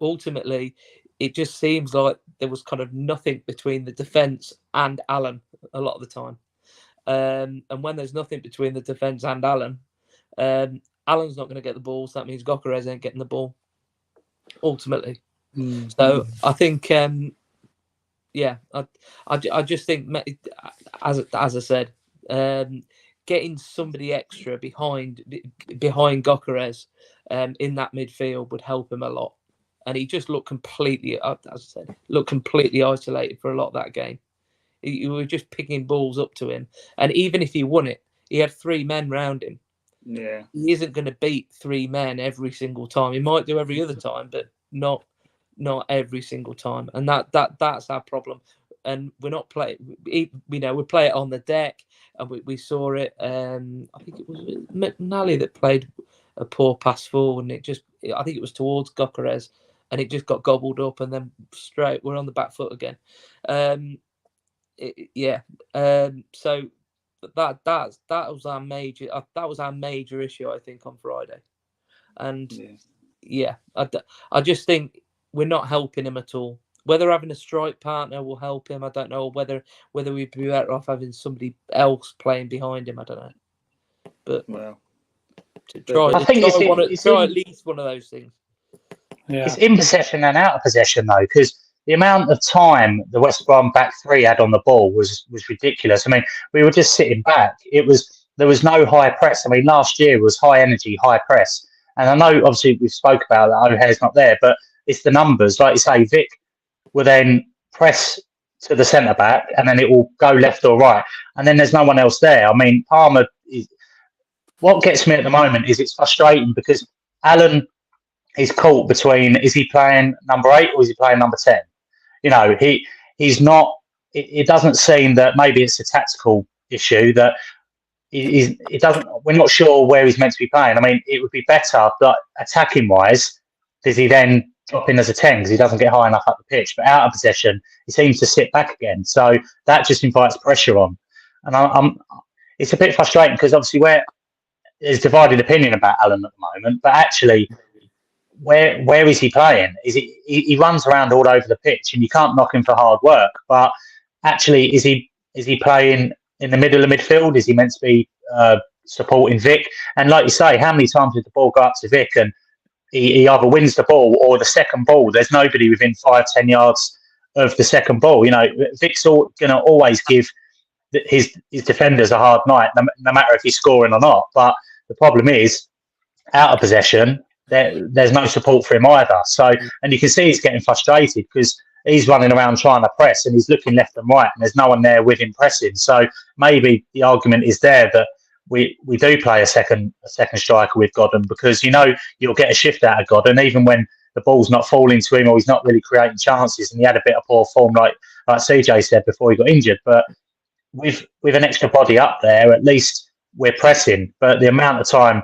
Speaker 7: ultimately, it just seems like there was kind of nothing between the defence and Alan a lot of the time. And when there's nothing between the defence and Alan, Alan's not going to get the ball. So that means Gyökeres ain't getting the ball, ultimately. So I think, I just think, as I said, getting somebody extra behind Gyökeres in that midfield would help him a lot. And he just looked completely, as I said, isolated for a lot of that game. You were just picking balls up to him. And even if he won it, he had 3 men round him.
Speaker 4: Yeah.
Speaker 7: He isn't going to beat 3 men every single time. He might do every other time, but not every single time. And that's our problem. And we're not playing, we play it on the deck, and we saw it. I think it was McNally that played a poor pass forward, and I think it was towards Gyökeres, and it just got gobbled up, and then straight we're on the back foot again. So that was our major issue, I think, on Friday. And I just think we're not helping him at all. Whether having a strike partner will help him, I don't know. Whether we'd be better off having somebody else playing behind him, I don't know. But try at least one of those things.
Speaker 5: Yeah. It's in possession and out of possession, though, because the amount of time the West Brom back 3 had on the ball was ridiculous. I mean, we were just sitting back. There was no high press. I mean, last year was high energy, high press. And I know, obviously, we spoke about that. O'Hare's not there, but it's the numbers. Like you say, Vic will then press to the centre back, and then it will go left or right, and then there's no one else there. I mean, Palmer. What gets me at the moment is it's frustrating because Alan is caught between: is he playing number 8 or is he playing number 10? He's not. It doesn't seem that maybe it's a tactical issue that he doesn't. We're not sure where he's meant to be playing. I mean, it would be better, but attacking wise, does he then drop in as a 10 because he doesn't get high enough up the pitch? But out of possession, he seems to sit back again. So that just invites pressure on, and it's a bit frustrating because obviously there's divided opinion about Alan at the moment, but actually, where is he playing? He runs around all over the pitch, and you can't knock him for hard work. But actually, is he playing in the middle of midfield? Is he meant to be supporting Vic? And like you say, how many times did the ball go up to Vic and he either wins the ball or the second ball? There's nobody within 5-10 yards of the second ball. You know, Vic's going to always give his defenders a hard night, no matter if he's scoring or not. But the problem is, out of possession, there's no support for him either. So, and you can see he's getting frustrated because he's running around trying to press and he's looking left and right and there's no one there with him pressing. So maybe the argument is there that we do play a second striker with Godden because you'll get a shift out of Godden even when the ball's not falling to him or he's not really creating chances and he had a bit of poor form like CJ said before he got injured. But with an extra body up there, at least we're pressing. But the amount of time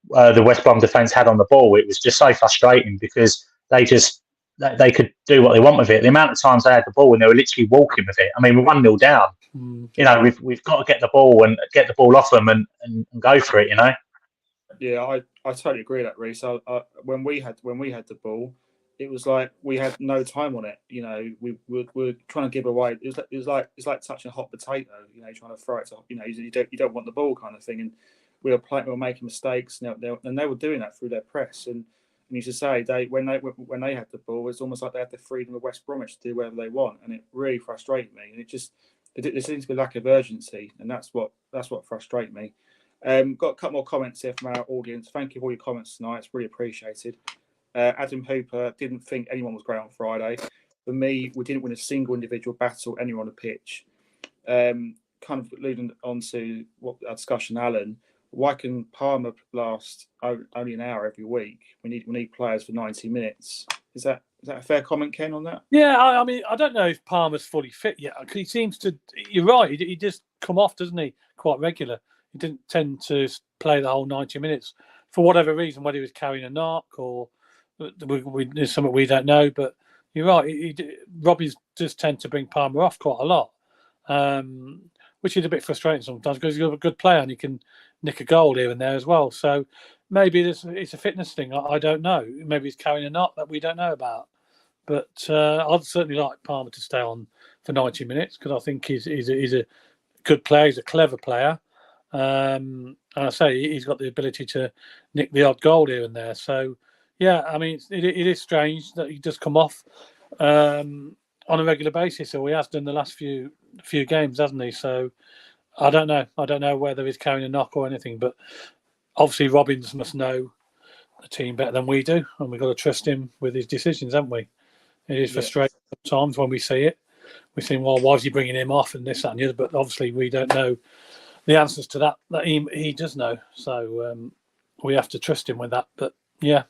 Speaker 5: the West Brom defence had on the ball, it was just so frustrating because they could do what they want with it. The amount of times they had the ball and they were literally walking with it. I mean, we're 1-0 down. You know, we've got to get the ball and get the ball off them and go for it. You know.
Speaker 4: Yeah, I totally agree with that, Rhys. When we had the ball, it was like we had no time on it. You know, we were trying to give away. It's like touching a hot potato. You know, trying to throw it to, you don't want the ball kind of thing. And we were making mistakes, and they were doing that through their press. And you should say when they had the ball, it's almost like they had the freedom of West Bromwich to do whatever they want, and it really frustrated me. And there seems to be a lack of urgency, and that's what frustrated me. Got a couple more comments here from our audience. Thank you for all your comments tonight. It's really appreciated. Adam Hooper didn't think anyone was great on Friday. For me, we didn't win a single individual battle anywhere on the pitch. Kind of leading on to what our discussion, Alan. Why can Palmer last only an hour every week? We need players for 90 minutes. Is that a fair comment, Ken, on that?
Speaker 6: Yeah, I mean, I don't know if Palmer's fully fit yet. He seems to. You're right. He just come off, doesn't he? Quite regular. He didn't tend to play the whole 90 minutes for whatever reason, whether he was carrying a knock or there's something we don't know. But you're right. Robbie's just tend to bring Palmer off quite a lot, which is a bit frustrating sometimes because he's a good player and he can nick a goal here and there as well. So maybe it's a fitness thing. I don't know. Maybe he's carrying a knot that we don't know about. But I'd certainly like Palmer to stay on for 90 minutes because I think he's a good player. He's a clever player. And I say he's got the ability to nick the odd goal here and there. So, yeah, I mean, it is strange that he does come off on a regular basis, or he has done the last few games, hasn't he? So, I don't know. I don't know whether he's carrying a knock or anything, but obviously Robbins must know the team better than we do, and we've got to trust him with his decisions, haven't we? It is frustrating sometimes when we see it. We think, well, why is he bringing him off and this, that, and the other? But obviously we don't know the answers to that he does know. So we have to trust him with that. But yeah,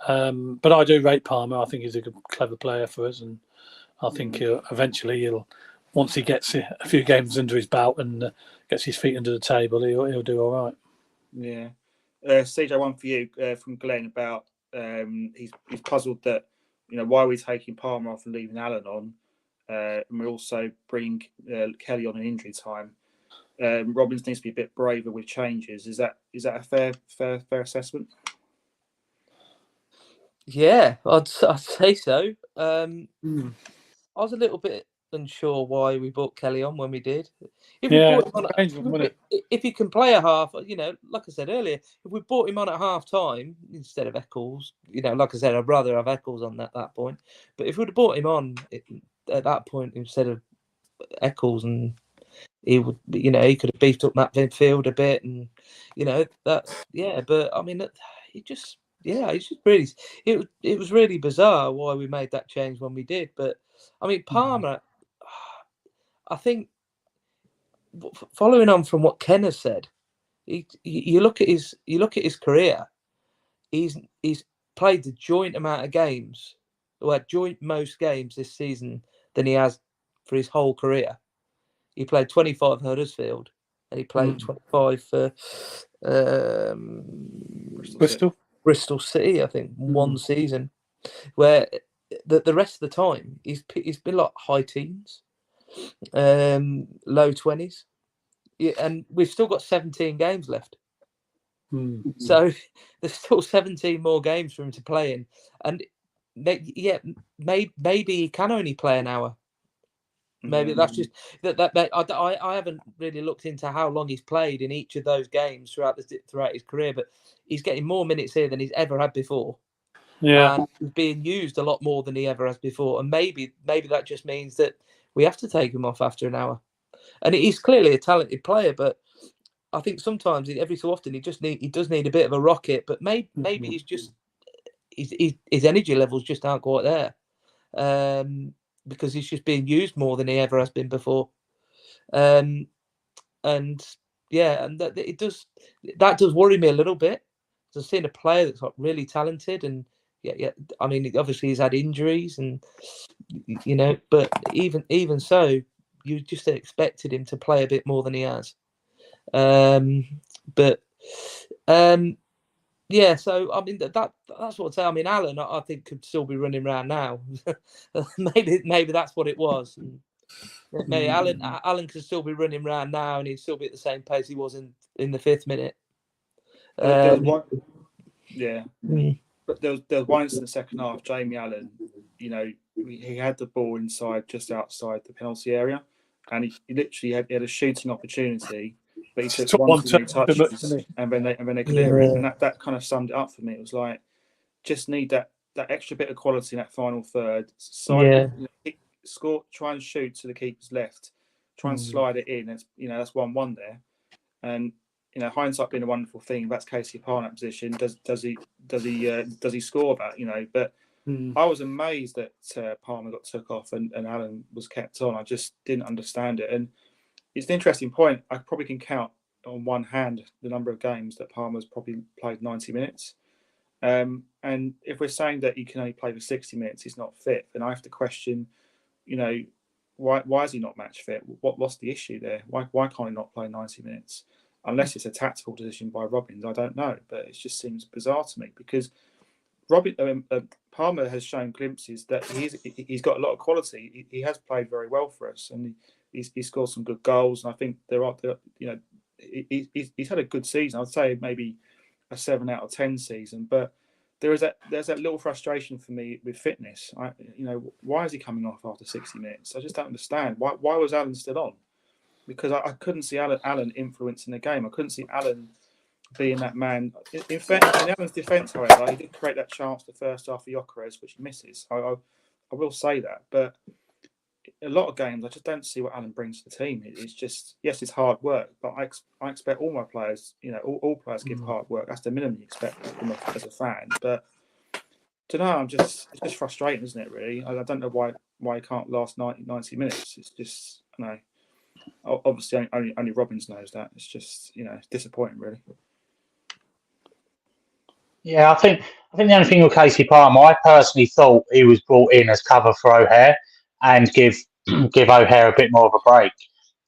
Speaker 6: but I do rate Palmer. I think he's a good, clever player for us, and I think eventually once he gets a few games under his belt and gets his feet under the table, he'll do all right.
Speaker 4: Yeah. CJ, one for you from Glenn about he's puzzled that why are we taking Palmer off and leaving Allen on, and we also bring Kelly on in injury time. Robbins needs to be a bit braver with changes. Is that a fair assessment?
Speaker 7: Yeah, I'd say so. I was a little bit unsure why we brought Kelly on when we did. If he can play a half, like I said earlier, if we brought him on at half time instead of Eccles, like I said, I'd rather have Eccles on at that point. But if we'd have brought him on at that point instead of Eccles, and he would, he could have beefed up that midfield a bit, and But I mean, it's just really, it was really bizarre why we made that change when we did. But I mean, Palmer, I think, following on from what Ken has said, you look at his career. He's played the joint amount of games, joint most games this season than he has for his whole career. He played 25 for Huddersfield, and he played 25 for Bristol City, I think, one season. Where the rest of the time he's been like high teens, low 20s, and we've still got 17 games left. So there's still 17 more games for him to play in, and maybe he can only play an hour. Maybe that's just that. I haven't really looked into how long he's played in each of those games throughout his career, but he's getting more minutes here than he's ever had before.
Speaker 6: Yeah,
Speaker 7: and he's being used a lot more than he ever has before, and maybe that just means that we have to take him off after an hour. And he's clearly a talented player, but I think sometimes, every so often, he does need a bit of a rocket. But maybe he's just his energy levels just aren't quite there, because he's just being used more than he ever has been before. And that does worry me a little bit. I've seen a player that's like really talented, and I mean, obviously he's had injuries, and but even so, you just expected him to play a bit more than he has. So I mean, that's what I'd say. I mean, Alan, I think, could still be running around now. maybe that's what it was. Maybe Alan could still be running around now, and he'd still be at the same pace he was in the 5th minute.
Speaker 4: But there was once in the second half, Jamie Allen, he had the ball just outside the penalty area, and he literally had a shooting opportunity, but he took one too many touches, and then they clear it, and that kind of summed it up for me. It was like, just need that extra bit of quality in that final third. Score, try and shoot to the keeper's left, try and slide it in. That's 1-1 there, and hindsight being a wonderful thing. If that's Casey Parr in that position, does he score that? But I was amazed that Palmer got took off and Allen was kept on. I just didn't understand it, and it's an interesting point. I probably can count on one hand the number of games that Palmer's probably played 90 minutes. And if we're saying that he can only play for 60 minutes, he's not fit, then I have to question, why is he not match fit? What's the issue there? Why can't he not play 90 minutes? Unless it's a tactical decision by Robbins, I don't know. But it just seems bizarre to me, because Palmer has shown glimpses that he's got a lot of quality. He has played very well for us, and he scored some good goals. And I think he's had a good season. I'd say maybe a 7 out of 10 season. But there's that little frustration for me with fitness. Why is he coming off after 60 minutes? I just don't understand. Why was Allen still on? Because I couldn't see Allen influencing the game. I couldn't see Allen being that man. In Allen's defence, however, he did create that chance the first half for Gyökeres, which he misses. I will say that. But a lot of games, I just don't see what Allen brings to the team. It's just, yes, it's hard work, but I expect all my players, all players give hard work. That's the minimum you expect from as a fan. But I don't know, it's just frustrating, isn't it, really? I don't know why he can't last 90 minutes. It's just, obviously only Robbins knows that. It's just, it's disappointing, really.
Speaker 5: Yeah, I think the only thing with Casey Palmer, I personally thought he was brought in as cover for O'Hare and give O'Hare a bit more of a break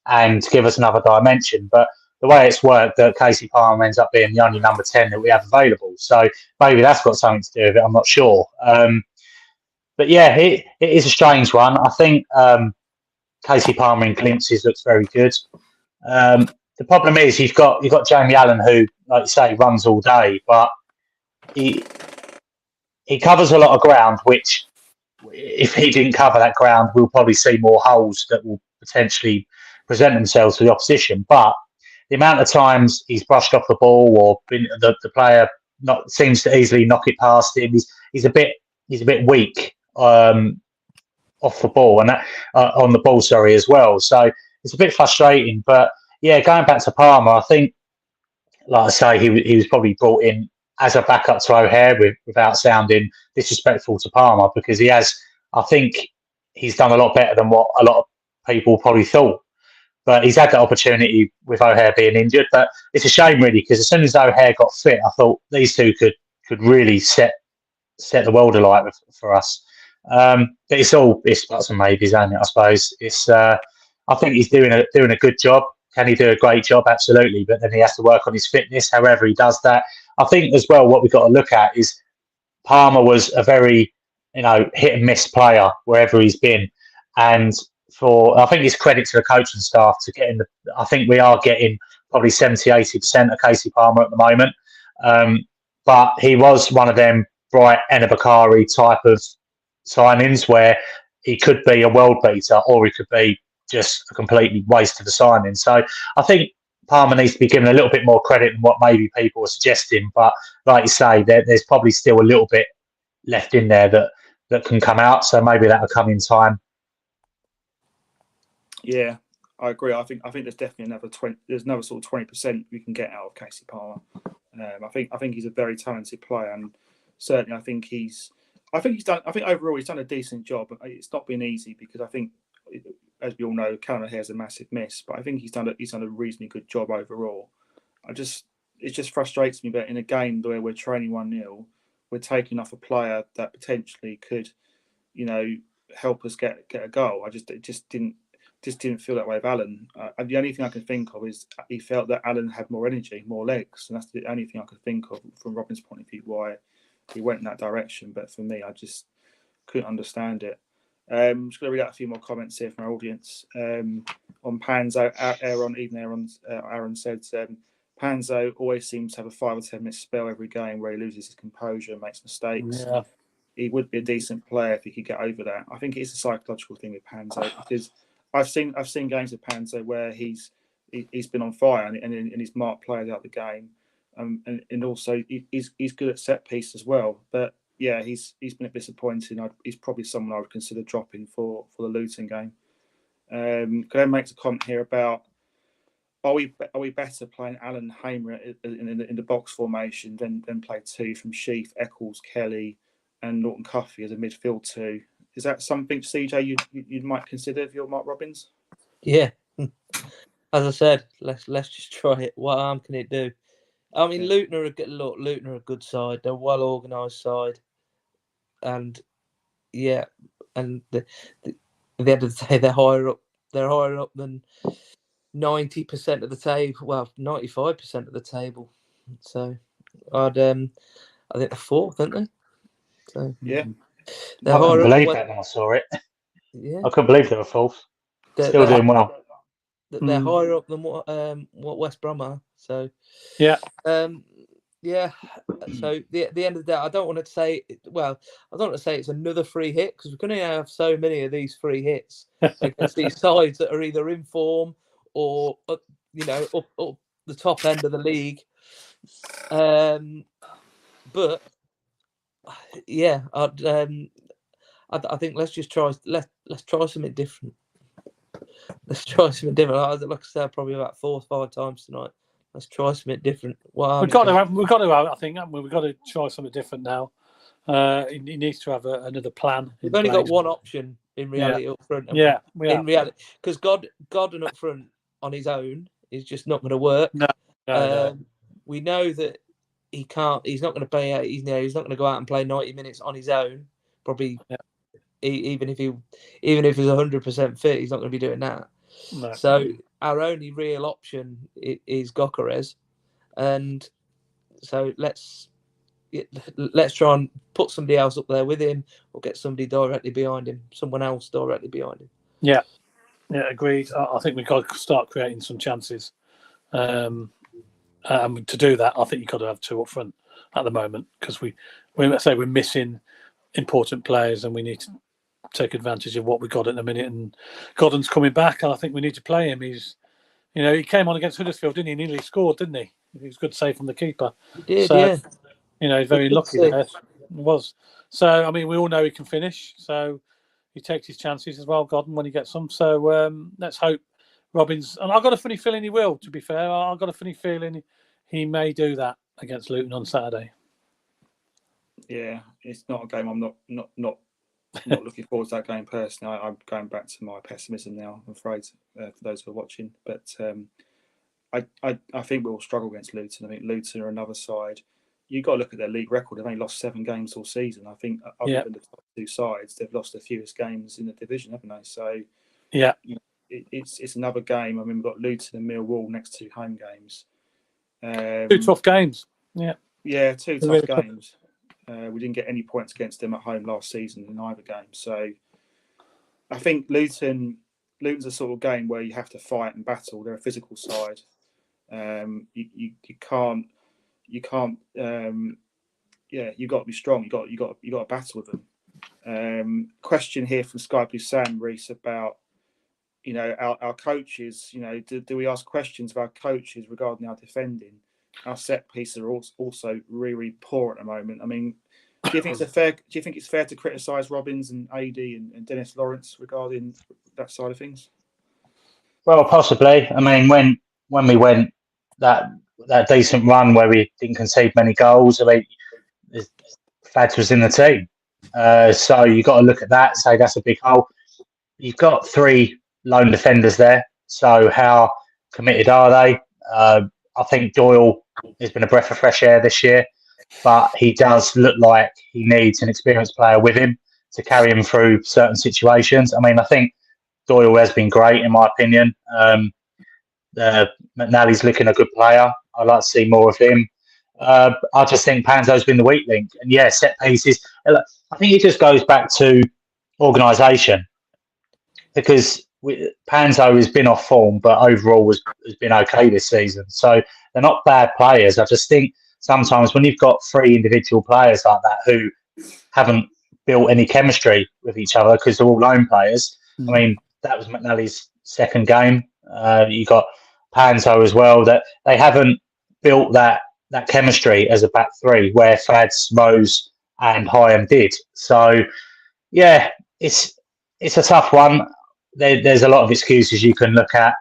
Speaker 5: and give us another dimension. But the way it's worked, that Casey Palmer ends up being the only number 10 that we have available. So maybe that's got something to do with it. I'm not sure. But yeah, it is a strange one. I think Casey Palmer in glimpses looks very good. The problem is you've got Jamie Allen, who, like you say, runs all day, but he covers a lot of ground, which, if he didn't cover that ground, we'll probably see more holes that will potentially present themselves to the opposition. But the amount of times he's brushed off the ball, or the player seems to easily knock it past him, he's a bit weak off the ball, and on the ball, as well. So it's a bit frustrating. But yeah, going back to Palmer, I think, like I say, he was probably brought in as a backup to O'Hare, without sounding disrespectful to Palmer, because I think he's done a lot better than what a lot of people probably thought. But he's had that opportunity with O'Hare being injured. But it's a shame, really, because as soon as O'Hare got fit, I thought these two could really set the world alight for us. But it's buts and maybes, ain't it? I suppose I I think he's doing a good job. Can he do a great job? Absolutely. But then he has to work on his fitness. However, he does that. I think as well, what we've got to look at is Palmer was a very, hit and miss player wherever he's been. And I think it's credit to the coaching staff to get in I think we are getting probably 70, 80% of Casey Palmer at the moment. But he was one of them Bright Enabakari type of signings where he could be a world beater or he could be just a completely waste of a signing. So I think Palmer needs to be given a little bit more credit than what maybe people are suggesting. But like you say, there's probably still a little bit left in there that can come out. So maybe that'll come in time.
Speaker 4: Yeah, I agree. I think there's definitely another 20. There's another sort of 20% we can get out of Casey Palmer. I think he's a very talented player, and certainly I think overall he's done a decent job. It's not been easy because I think, as we all know, Callum O'Hare's a massive miss, but I think he's done a reasonably good job overall. It just frustrates me that in a game where we're training 1-0, we're taking off a player that potentially could, help us get a goal. It just didn't feel that way of Alan. The only thing I can think of is he felt that Alan had more energy, more legs, and that's the only thing I could think of from Robin's point of view why he went in that direction. But for me, I just couldn't understand it. I'm just going to read out a few more comments here from our audience. On Panzo, Aaron said, Panzo always seems to have a 5 or 10 minute spell every game where he loses his composure and makes mistakes.
Speaker 6: Yeah.
Speaker 4: He would be a decent player if he could get over that. I think it's a psychological thing with Panzo because I've seen games with Panzo where he's been on fire and he's marked players out the game, and also he's good at set piece as well. But yeah, he's been a bit disappointing. He's probably someone I would consider dropping for the Luton game. Glenn makes a comment here about are we better playing Alan Hamer in the box formation than play two from Sheaf, Eccles, Kelly, and Norton Cuffy as a midfield two? Is that something, CJ, you might consider if you're Mark Robbins?
Speaker 7: Yeah, as I said, let's just try it. What harm can it do? I mean, Luton are a good side. They're a well organised side, and at the end of the day, they're higher up. They're higher up than 90% of the table. Well, 95% of the table. So, I think they're fourth, aren't they? So
Speaker 4: yeah.
Speaker 7: They're
Speaker 5: I couldn't
Speaker 7: higher
Speaker 5: believe
Speaker 7: up.
Speaker 5: that when I saw it.
Speaker 7: Yeah,
Speaker 5: I couldn't believe they were fourth. Still doing well.
Speaker 7: They're higher up than what West Brom are. So
Speaker 6: Yeah.
Speaker 7: Yeah. So the end of the day, I don't want to say. Well, I don't want to say it's another free hit because we're going to have so many of these free hits against these sides that are either in form or up the top end of the league. But yeah, I think let's just try. Let's try something different. Let's try something different. Like I said, probably about 4 or 5 times tonight. Let's try something different.
Speaker 6: We've got to have. I think, haven't we? We've got to try something different now. He needs to have another plan.
Speaker 7: We've only got one option in reality up front.
Speaker 6: Yeah,
Speaker 7: in reality, because Godden up front on his own is just not going to work.
Speaker 6: No.
Speaker 7: We know that he can't. He's not going to play. He's not going to go out and play 90 minutes on his own. Probably, even if he's 100% fit, he's not going to be doing that.
Speaker 6: No.
Speaker 7: So our only real option is Gyökeres, and so let's try and put somebody else up there with him, or get somebody directly behind him, someone else directly behind him.
Speaker 6: Yeah, agreed. I think we've got to start creating some chances. And to do that, I think you've got to have 2 up front at the moment because we're missing important players, and we need to take advantage of what we got at the minute. And Godden's coming back, and I think we need to play him. He came on against Huddersfield, didn't he? He nearly scored, didn't he? It was a good save from the keeper.
Speaker 7: He did, yeah.
Speaker 6: He's very lucky there. It was. So, I mean, we all know he can finish. So he takes his chances as well, Godden, when he gets them. So let's hope Robbins, and I've got a funny feeling he will, to be fair. I've got a funny feeling he may do that against Luton on Saturday. Yeah,
Speaker 4: it's not a game I'm not looking forward to that game personally. I'm going back to my pessimism now, I'm afraid, for those who are watching. But I think we'll struggle against Luton. I think Luton are another side. You've got to look at their league record. They've only lost 7 games all season. I think other than the top 2 sides, they've lost the fewest games in the division, haven't they? So it's another game. I mean, we've got Luton and Millwall next to home games.
Speaker 6: 2 tough games. Yeah.
Speaker 4: Yeah, 2 tough
Speaker 6: Really
Speaker 4: games. We didn't get any points against them at home last season in either game. So I think Luton's a sort of game where you have to fight and battle. They're a physical side. You can't. You've got to be strong. You got to battle with them. Question here from Sky Blue Sam, Rhys, about our coaches. Do we ask questions of our coaches regarding our defending? Our set pieces are also really, really poor at the moment. I mean, do you think it's fair to criticise Robbins and AD and Dennis Lawrence regarding that side of things?
Speaker 5: Well, possibly. I mean, when we went that decent run where we didn't concede many goals, I mean, Fads was in the team, so you got to look at that. Say that's a big hole. You've got 3 lone defenders there, so how committed are they? I think Doyle has been a breath of fresh air this year, but he does look like he needs an experienced player with him to carry him through certain situations. I mean, I think Doyle has been great in my opinion. McNally's looking a good player. I'd like to see more of him. I just think Panzo's been the weak link, and yeah, set pieces. I think it just goes back to organisation because Panzo has been off form, but overall has been okay this season. So they're not bad players. I just think sometimes when you've got 3 individual players like that who haven't built any chemistry with each other because they're all lone players. I mean, that was McNally's second game. You got Panzo as well. That they haven't built that chemistry as a back 3 where Fads, Rose, and Hyam did. So yeah, it's a tough one. There's a lot of excuses you can look at,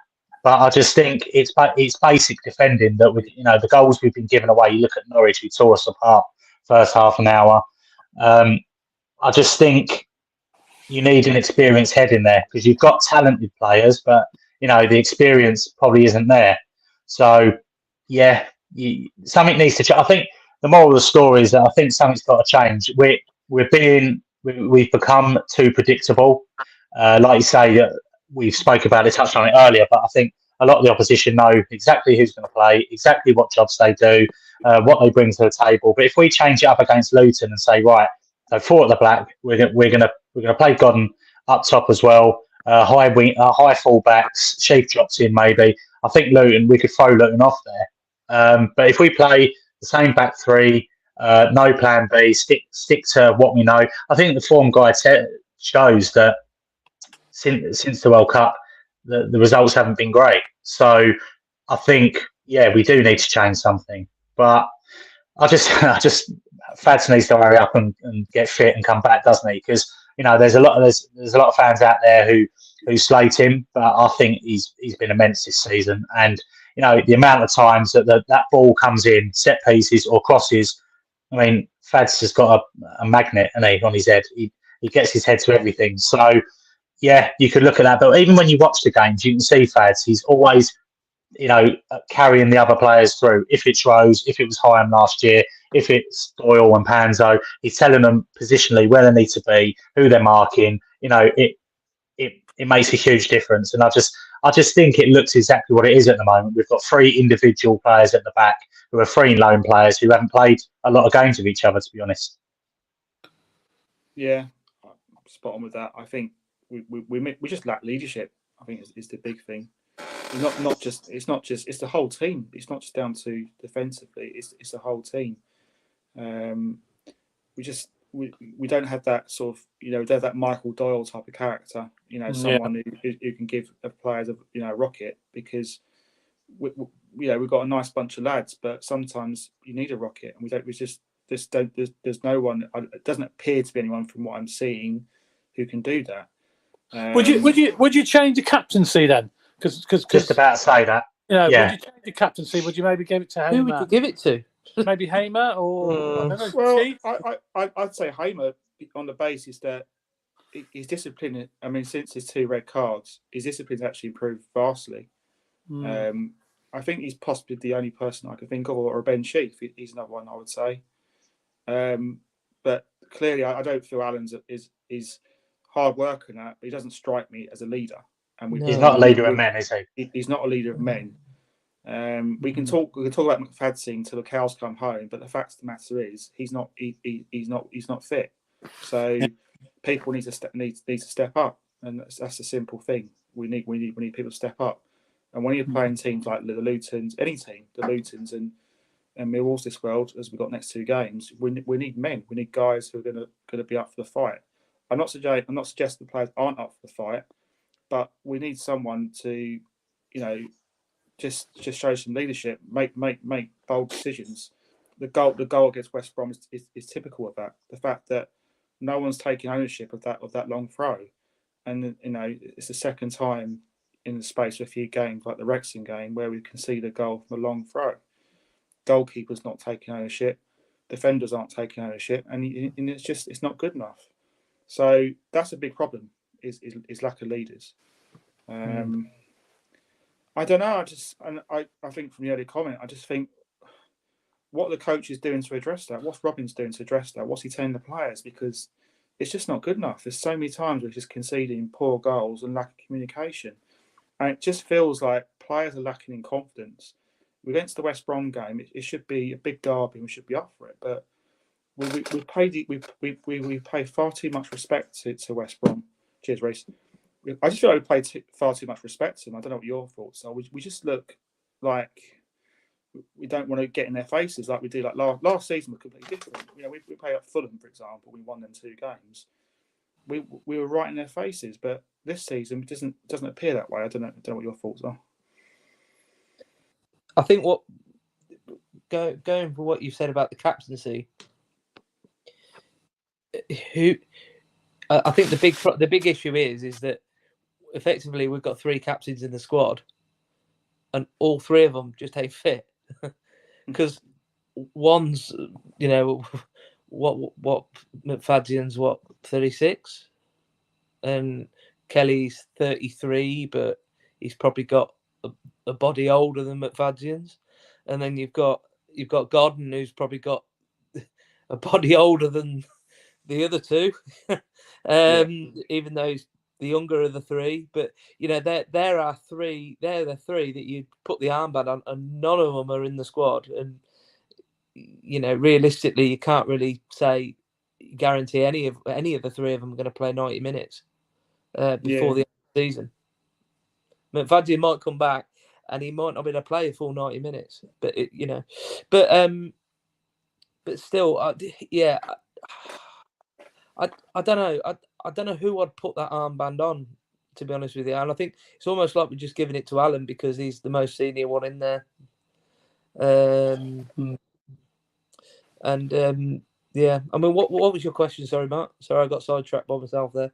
Speaker 5: but I just think it's basic defending that the goals we've been giving away. You look at Norwich, who tore us apart first half an hour. I just think you need an experienced head in there because you've got talented players, but the experience probably isn't there. So yeah, something needs to change. I think the moral of the story is that I think something's got to change. We've become too predictable. Like you say, we've spoke about it, touched on it earlier, but I think a lot of the opposition know exactly who's going to play, exactly what jobs they do, what they bring to the table. But if we change it up against Luton and say, right, so 4 at the back, we're going to play Godden up top as well, high full backs, Sheaf drops in maybe. I think we could throw Luton off there. But if we play the same back 3, no plan B, stick to what we know. I think the form guide shows that since the World Cup, the results haven't been great. So I think, yeah, we do need to change something. But I just Fads needs to hurry up and get fit and come back, doesn't he? Because there's a lot of fans out there who slate him, but I think he's been immense this season. And the amount of times that ball comes in, set pieces or crosses. I mean, Fads has got a magnet, on his head. He gets his head to everything. So yeah, you could look at that. But even when you watch the games, you can see Fads. He's always carrying the other players through. If it's Rose, if it was Hyam last year, if it's Doyle and Panzo, he's telling them positionally where they need to be, who they're marking. It makes a huge difference. And I just think it looks exactly what it is at the moment. We've got 3 individual players at the back who are 3 lone players who haven't played a lot of games with each other, to be honest.
Speaker 4: Yeah, spot on with that. I think we just lack leadership. I think is the big thing. It's the whole team. It's not just down to defensively. It's the whole team. We don't have that sort of don't have that Michael Doyle type of character. Someone who can give a player a rocket because we've got a nice bunch of lads, but sometimes you need a rocket, and we don't. There's no one. It doesn't appear to be anyone from what I'm seeing who can do that.
Speaker 6: Would you change the captaincy then? Because
Speaker 5: just about to say that.
Speaker 6: Yeah. Would you change the captaincy? Would you maybe give it to Hamer?
Speaker 7: Who would you give it to?
Speaker 6: Maybe Hamer or
Speaker 4: I'd say Hamer on the basis that his discipline. I mean, since his 2 red cards, his discipline's actually improved vastly. I think he's possibly the only person I can think of, or Ben Sheaf. He's another one I would say. But clearly, I don't feel Allen's is hard work in that, but he doesn't strike me as a leader. and we,
Speaker 5: He's not a leader of
Speaker 4: we-
Speaker 5: men, is he?
Speaker 4: he's not a leader of men. We can talk about McFadzean till the cows come home, but the fact of the matter is he's not fit. So people need to step up, and that's a simple thing. We need people to step up. And when you're playing teams like the Lutons, any team, the Lutons and Millwall's this world, as we've got next 2 games, we need men. We need guys who are going to be up for the fight. I'm not suggesting the players aren't up for the fight, but we need someone to, just show some leadership, make bold decisions. The goal against West Brom is typical of that. The fact that no one's taking ownership of that long throw, and it's the second time in the space of a few games, like the Wrexham game, where we concede a goal from a long throw. Goalkeepers not taking ownership, defenders aren't taking ownership, and it's not good enough. So that's a big problem. Is lack of leaders. I don't know. I think from the earlier comment, I just think what the coach is doing to address that. What's Robin's doing to address that? What's he telling the players? Because it's just not good enough. There's so many times we're just conceding poor goals and lack of communication, and it just feels like players are lacking in confidence. Against the West Brom game, it should be a big derby. We should be up for it, but we pay far too much respect to West Brom. Cheers, Rhys. I just feel like we played far too much respect to them. I don't know what your thoughts are. We just look like we don't want to get in their faces like we do. Like last season was completely different. We played at Fulham, for example. We won them 2 games. We were right in their faces, but this season it doesn't appear that way. I don't know what your thoughts are.
Speaker 7: I think going for what you said about the captaincy, I think the big issue is that effectively we've got 3 captains in the squad, and all 3 of them just ain't fit because one's what McFadzean's 36, and Kelly's 33, but he's probably got a body older than McFadzean's, and then you've got Godden, who's probably got a body older than the other 2, even though he's the younger of the 3. But there are 3. They're the 3 that you put the armband on, and none of them are in the squad. And realistically, you can't really guarantee any of the 3 of them are going to play 90 minutes before the end of the season. McFadzean might come back, and he might not be able to play a full 90 minutes. But but still, I don't know. I don't know who I'd put that armband on, to be honest with you. And I think it's almost like we're just giving it to Alan because he's the most senior one in there. Yeah. I mean, what was your question? Sorry, Matt. Sorry, I got sidetracked by myself there.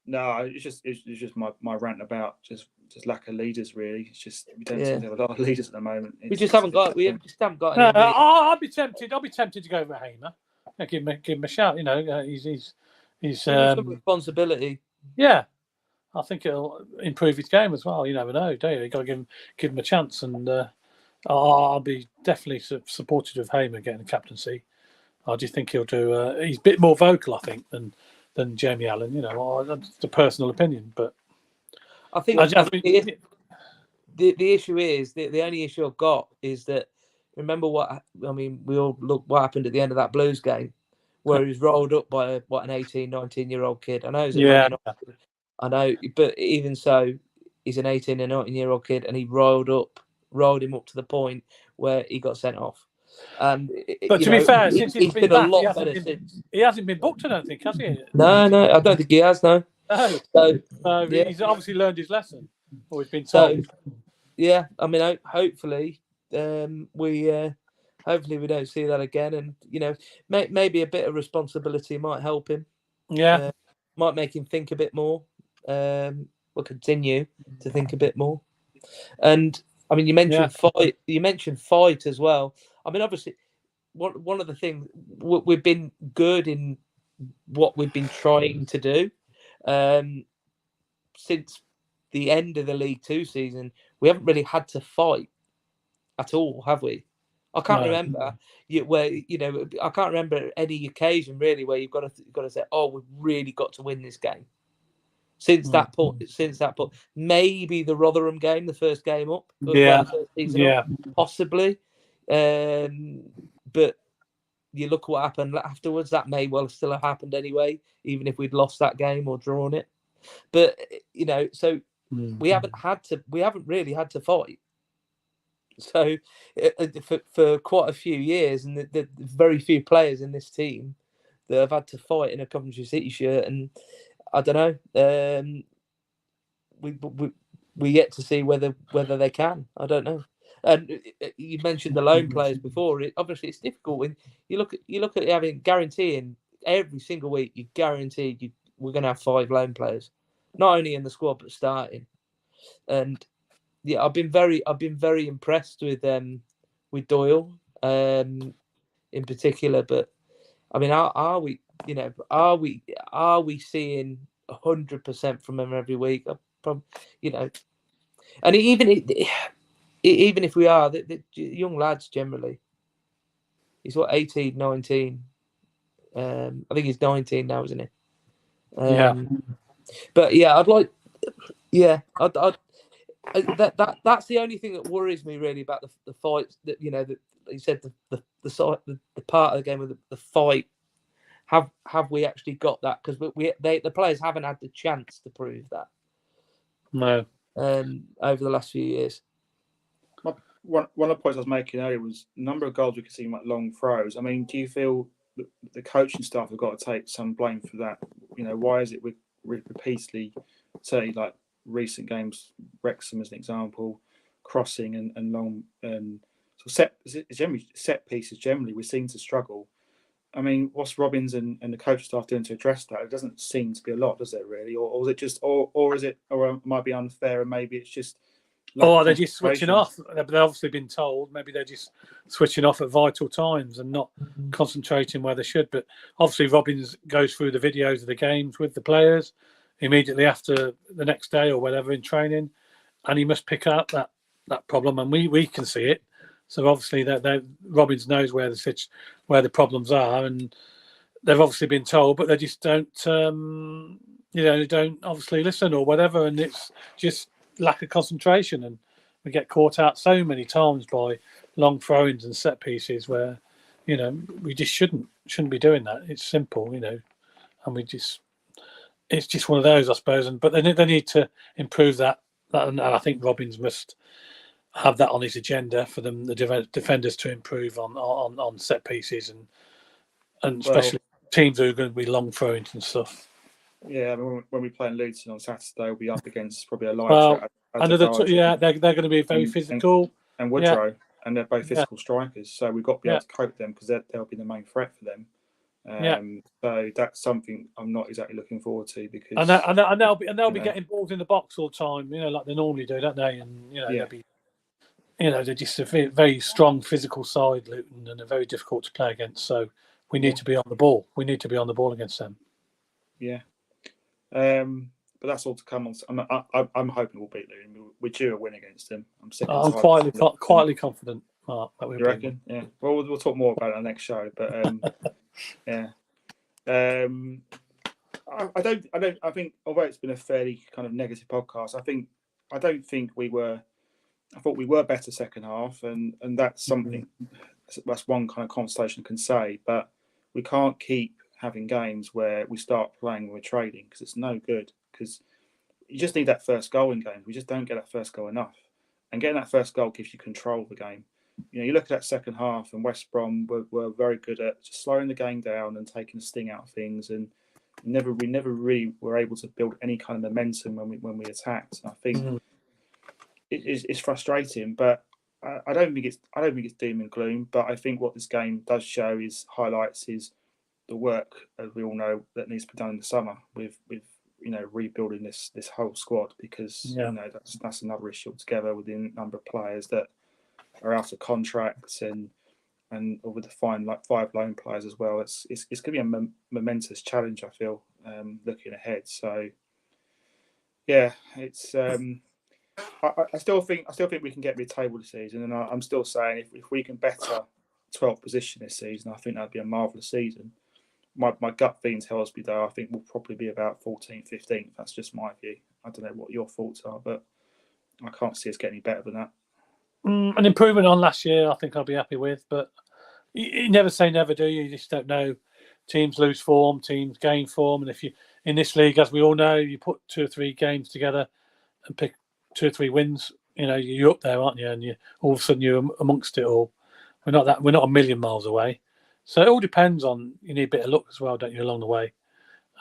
Speaker 4: No, it's just my rant about just lack of leaders. Really, it's just we don't seem to have a lot of leaders at the moment.
Speaker 7: We just haven't got any.
Speaker 6: No, I'd be tempted to go for Hamer. Give him a shout. He's
Speaker 7: some responsibility.
Speaker 6: Yeah, I think it'll improve his game as well. You never know, do you? You got to give him a chance, and I'll be definitely supportive of Hamer getting the captaincy. I just think he'll do. He's a bit more vocal, I think, than Jamie Allen. That's a personal opinion, but
Speaker 7: I think the issue is the only issue I've got is that remember we all look what happened at the end of that Blues game where he was rolled up by an 18, 19-year-old kid. I know I know, but even so, he's an 18 and 19-year-old kid, and he rolled him up to the point where he got sent off.
Speaker 6: But to be fair, since he's been back,
Speaker 7: a lot better since.
Speaker 6: He hasn't been booked, I don't think, has he?
Speaker 7: No, I don't think he has. No.
Speaker 6: He's obviously learned his lesson, or he's been told.
Speaker 7: Yeah, I mean, hopefully, we don't see that again, and maybe a bit of responsibility might help him.
Speaker 6: Yeah,
Speaker 7: might make him think a bit more. Will continue to think a bit more, and I mean, you mentioned fight. You mentioned fight as well. I mean, obviously, one of the things we've been good in what we've been trying to do since the end of the League Two season. We haven't really had to fight at all, have we? I can't remember I can't remember any occasion really where you've got to say, "Oh, we've really got to win this game." since that point. Maybe the Rotherham game, the first game up,
Speaker 6: Yeah,
Speaker 7: the first season
Speaker 6: yeah.
Speaker 7: up, possibly. But you look what happened afterwards. That may well still have happened anyway, even if we'd lost that game or drawn it. But so we haven't really had to fight. So for quite a few years, and the very few players in this team that have had to fight in a Coventry City shirt, and I don't know. We yet to see whether they can. I don't know. And you mentioned the loan players before. Obviously, it's difficult when you look at having guaranteeing every single week. You guaranteed we're going to have 5 loan players, not only in the squad but starting. And yeah, I've been very impressed with Doyle in particular. But I mean, are we seeing 100% from him every week? And even if we are, the young lads generally, he's 18, 19. I think he's 19 now, isn't he?
Speaker 6: Yeah.
Speaker 7: But yeah, I'd like. Yeah, that's the only thing that worries me really about the fights. That that you said the part of the game with the fight. Have we actually got that? Because the players haven't had the chance to prove that.
Speaker 6: No.
Speaker 7: Over the last few years.
Speaker 4: One of the points I was making earlier was the number of goals we could see like long throws. I mean, do you feel the coaching staff have got to take some blame for that? Why is it we repeatedly, certainly like recent games, Wrexham as an example, crossing and long so set pieces generally we seem to struggle. I mean, what's Robbins and the coaching staff doing to address that? It doesn't seem to be a lot, does it really? Or is it just, or is it, or it might be unfair and maybe it's just.
Speaker 6: Or they're just switching off. They've obviously been told. Maybe they're just switching off at vital times and not concentrating where they should. But obviously, Robbins goes through the videos of the games with the players immediately after the next day or whatever in training, and he must pick up that problem, and we can see it. So obviously, that Robbins knows where the problems are, and they've obviously been told, but they just don't don't obviously listen or whatever, and it's just lack of concentration, and we get caught out so many times by long throw-ins and set pieces where we just shouldn't be doing that. It's simple, and it's just one of those, I suppose. But they need to improve that, and I think Robbins must have that on his agenda for them, the defenders, to improve on set pieces and especially teams who are going to be long throw-ins and stuff.
Speaker 4: Yeah, I mean, when we play in Luton on Saturday, we'll be up against probably a live threat.
Speaker 6: They're going to be very physical.
Speaker 4: And Woodrow, and they're both physical strikers, so we've got to be able to cope with them because they'll be the main threat for them. So that's something I'm not exactly looking forward to because
Speaker 6: they'll be getting balls in the box all the time, like they normally do, don't they? And they'll be, they're just a very strong physical side, Luton, and they're very difficult to play against. So we need to be on the ball. We need to be on the ball against them.
Speaker 4: Yeah. But that's all to come on. I'm hoping we'll beat Luton. We're due a win against them.
Speaker 6: I'm quietly confident, Mark, that we'll
Speaker 4: you reckon? Yeah. Well, we'll talk more about it on the next show. But yeah. I think although it's been a fairly kind of negative podcast, I thought we were better second half, and that's something. That's one kind of conversation I can say. But we can't keep having games where we start playing when we're trading because it's no good. Because you just need that first goal in games. We just don't get that first goal enough, and getting that first goal gives you control of the game. You look at that second half, and West Brom were very good at just slowing the game down and taking the sting out of things, and we never really were able to build any kind of momentum when we attacked. And I think it's frustrating, but I don't think it's doom and gloom. But I think what this game does show highlights the work, as we all know, that needs to be done in the summer with rebuilding this whole squad, because that's another issue altogether with the number of players that are out of contracts and with the fine like 5 loan players as well. It's going to be a momentous challenge, I feel, looking ahead. So yeah, it's I still think we can get mid-table this season, and I'm still saying if we can better 12th position this season, I think that'd be a marvellous season. my gut feeling tells me, though, I think we'll probably be about 14th, 15th. That's just my view. I don't know what your thoughts are, but I can't see us getting any better than that.
Speaker 6: An improvement on last year, I think I'll be happy with. But you never say never, do you? You just don't know. Teams lose form, teams gain form. And if you, in this league, as we all know, you put 2 or 3 games together and pick 2 or 3 wins, you're up there, aren't you? And you all of a sudden you're amongst it all. We're not a million miles away. So it all depends on, you need a bit of luck as well, don't you, along the way?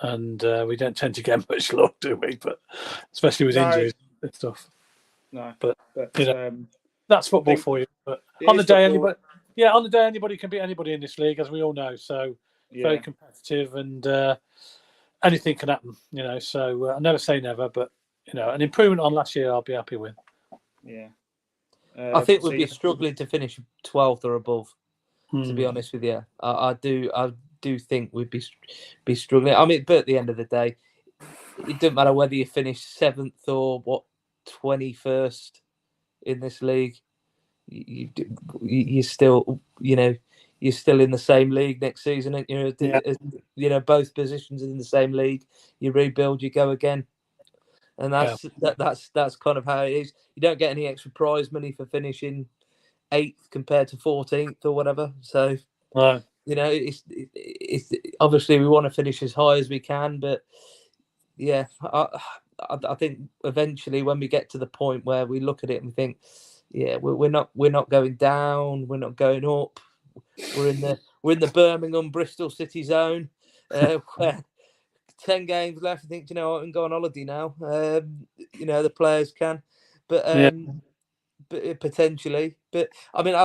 Speaker 6: And we don't tend to get much luck, do we? But especially with injuries and stuff.
Speaker 4: No,
Speaker 6: but
Speaker 4: that's
Speaker 6: football for you. But on the day, anybody can beat anybody in this league, as we all know. So very competitive, and anything can happen. So I never say never, but an improvement on last year, I'll be happy with.
Speaker 4: Yeah,
Speaker 7: I think we'll be struggling to finish 12th or above. To be honest with you, I do think we'd be struggling. I mean, but at the end of the day, it doesn't matter whether you finish 7th or 21st in this league. You're still, you're still in the same league next season, and both positions in the same league. You rebuild, you go again, and that's kind of how it is. You don't get any extra prize money for finishing 8th compared to 14th or whatever. So, it's obviously we want to finish as high as we can, but yeah, I think eventually when we get to the point where we look at it and we think, yeah, we're not going down, we're not going up, we're in the Birmingham Bristol City zone, where 10 games left. I think, I can go on holiday now. The players can, but potentially. But I mean,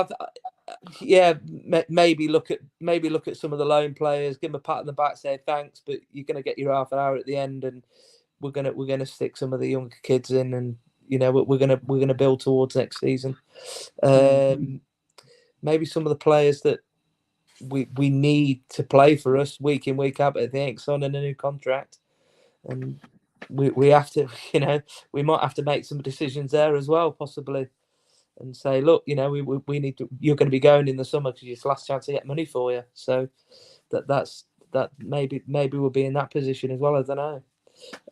Speaker 7: maybe look at some of the lone players, give them a pat on the back, say thanks, but you're going to get your half an hour at the end, and we're gonna stick some of the younger kids in, and we're gonna build towards next season. Maybe some of the players that we need to play for us week in, week out, but they ain't signing a new contract, and we have to, we might have to make some decisions there as well, possibly, and say, look, we need to. You're going to be going in the summer because it's the last chance to get money for you. So that maybe we'll be in that position as well. I don't know.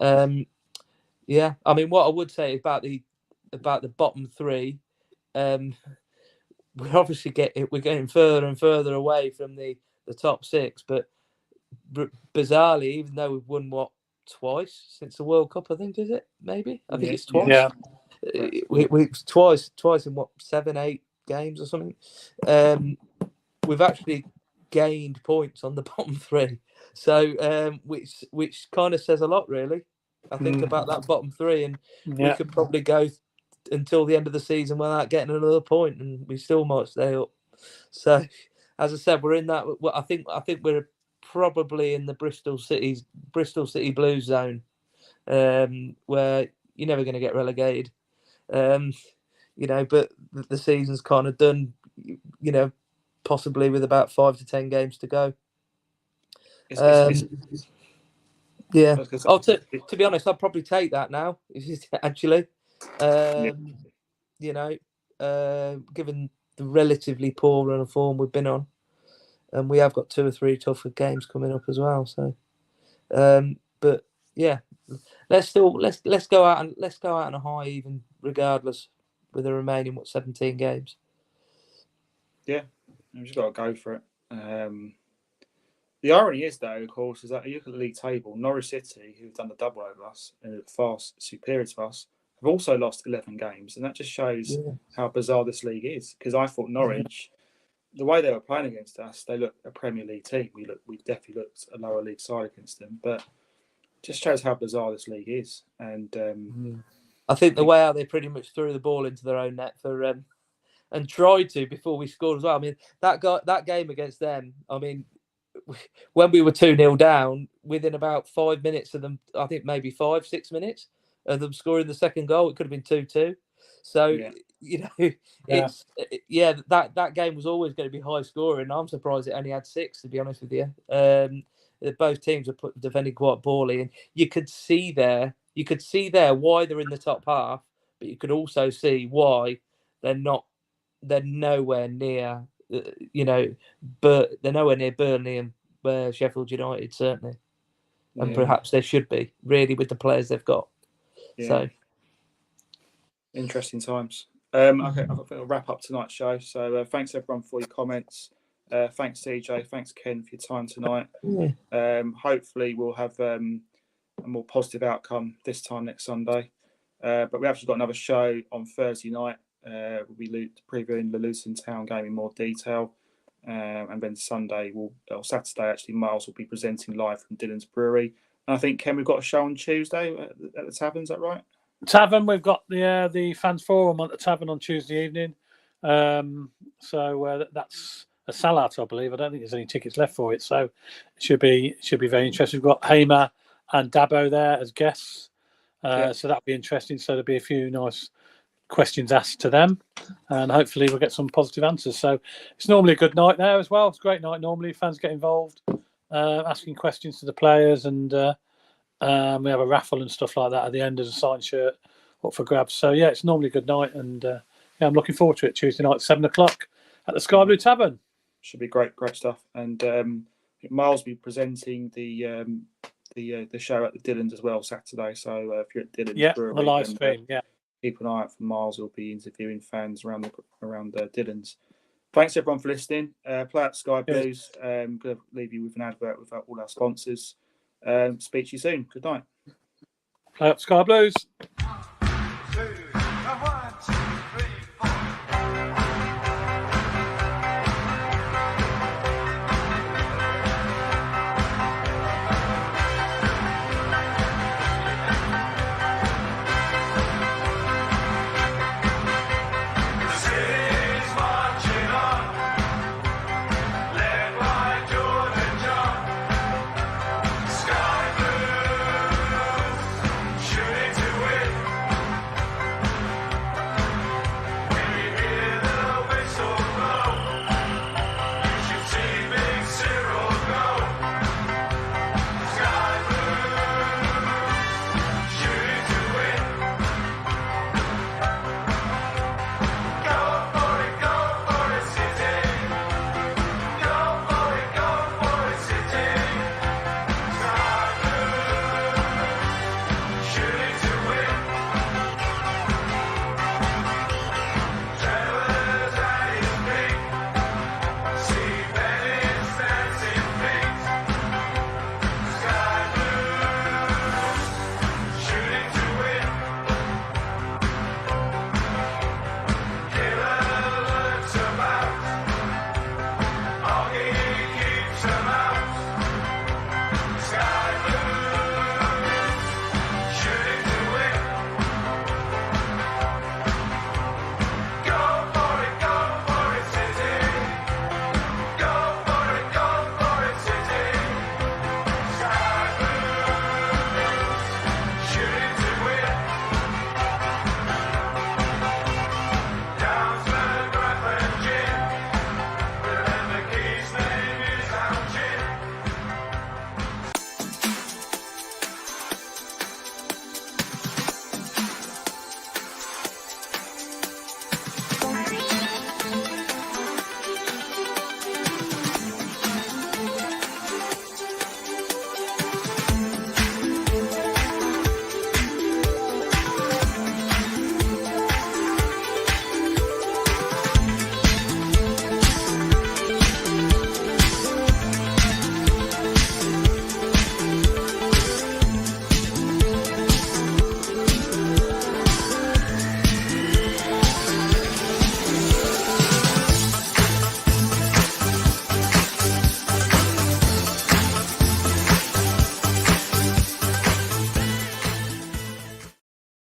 Speaker 7: I mean, what I would say about the bottom 3, we're obviously getting further and further away from the top 6, but bizarrely, even though we've won twice since the World Cup, I think, is it? Maybe I think it's twice.
Speaker 6: Yeah,
Speaker 7: we twice in 7, 8 games or something. We've actually gained points on the bottom 3, so which kind of says a lot, really. I think about that bottom 3, and we could probably go until the end of the season without getting another point, and we still might stay up. So, as I said, we're in that. I think we're probably in the Bristol City Blues zone, where you're never going to get relegated. But the season's kind of done. Possibly with about 5 to 10 games to go. Yeah. To be honest, I'd probably take that now. Actually, given the relatively poor run of form we've been on, and we have got 2 or 3 tougher games coming up as well. So, but yeah, let's go out on a high, even regardless, with the remaining 17 games.
Speaker 4: Yeah, we've just got to go for it. The irony is, though, of course, is that you look at the league table, Norwich City, who've done the double over us and are far superior to us, have also lost 11 games. And that just shows how bizarre this league is. Because I thought Norwich, the way they were playing against us, they looked a Premier League team. We definitely looked a lower league side against them. But it just shows how bizarre this league is. And
Speaker 7: I think the way how they pretty much threw the ball into their own net for and tried to before we scored as well. I mean, that game against them, I mean, when we were 2-0 down, within about 5 minutes of them, I think maybe 5-6 minutes of them scoring the second goal, it could have been 2-2. So, it's that game was always going to be high scoring. I'm surprised it only had 6, to be honest with you. Both teams are defending quite poorly, and you could see there why they're in the top half, but you could also see why they're nowhere near. But they're nowhere near Burnley and Sheffield United, certainly. And
Speaker 4: Yeah.
Speaker 7: perhaps they should be, really, with the players they've got.
Speaker 4: Yeah.
Speaker 7: So
Speaker 4: Interesting times. Okay, I think I'll wrap up tonight's show. So thanks everyone for your comments. Thanks CJ, thanks Ken for your time tonight.
Speaker 7: yeah.
Speaker 4: Hopefully we'll have a more positive outcome this time next Sunday. But we actually got another show on Thursday night. We'll be previewing the Luton Town game in more detail. And then Saturday actually, Miles will be presenting live from Dylan's Brewery. And I think Ken, we've got a show on Tuesday at the Tavern. Is that right?
Speaker 6: Tavern, we've got the fans forum on the Tavern on Tuesday evening. So that's a sellout, I believe. I don't think there's any tickets left for it, so it should be very interesting. We've got Hamer and Dabo there as guests, so that'll be interesting. So there'll be a few nice questions asked to them, and hopefully we'll get some positive answers. So it's normally a good night there as well. It's a great night. Normally fans get involved, asking questions to the players, and we have a raffle and stuff like that at the end as a signed shirt up for grabs. So yeah, it's normally a good night, and yeah, I'm looking forward to it. Tuesday night, 7:00 at the Sky Blue Tavern.
Speaker 4: Should be great stuff. And Miles will be presenting the show at the Dylan's as well Saturday. So if you're at Dylan's Brewery,
Speaker 6: the live stream,
Speaker 4: keep an eye out for Miles. Who'll be interviewing fans around Dylan's. Thanks everyone for listening. Play out Sky Blues. Going to leave you with an advert with all our sponsors. Speak to you soon. Good night.
Speaker 6: Play up Sky Blues.
Speaker 8: 2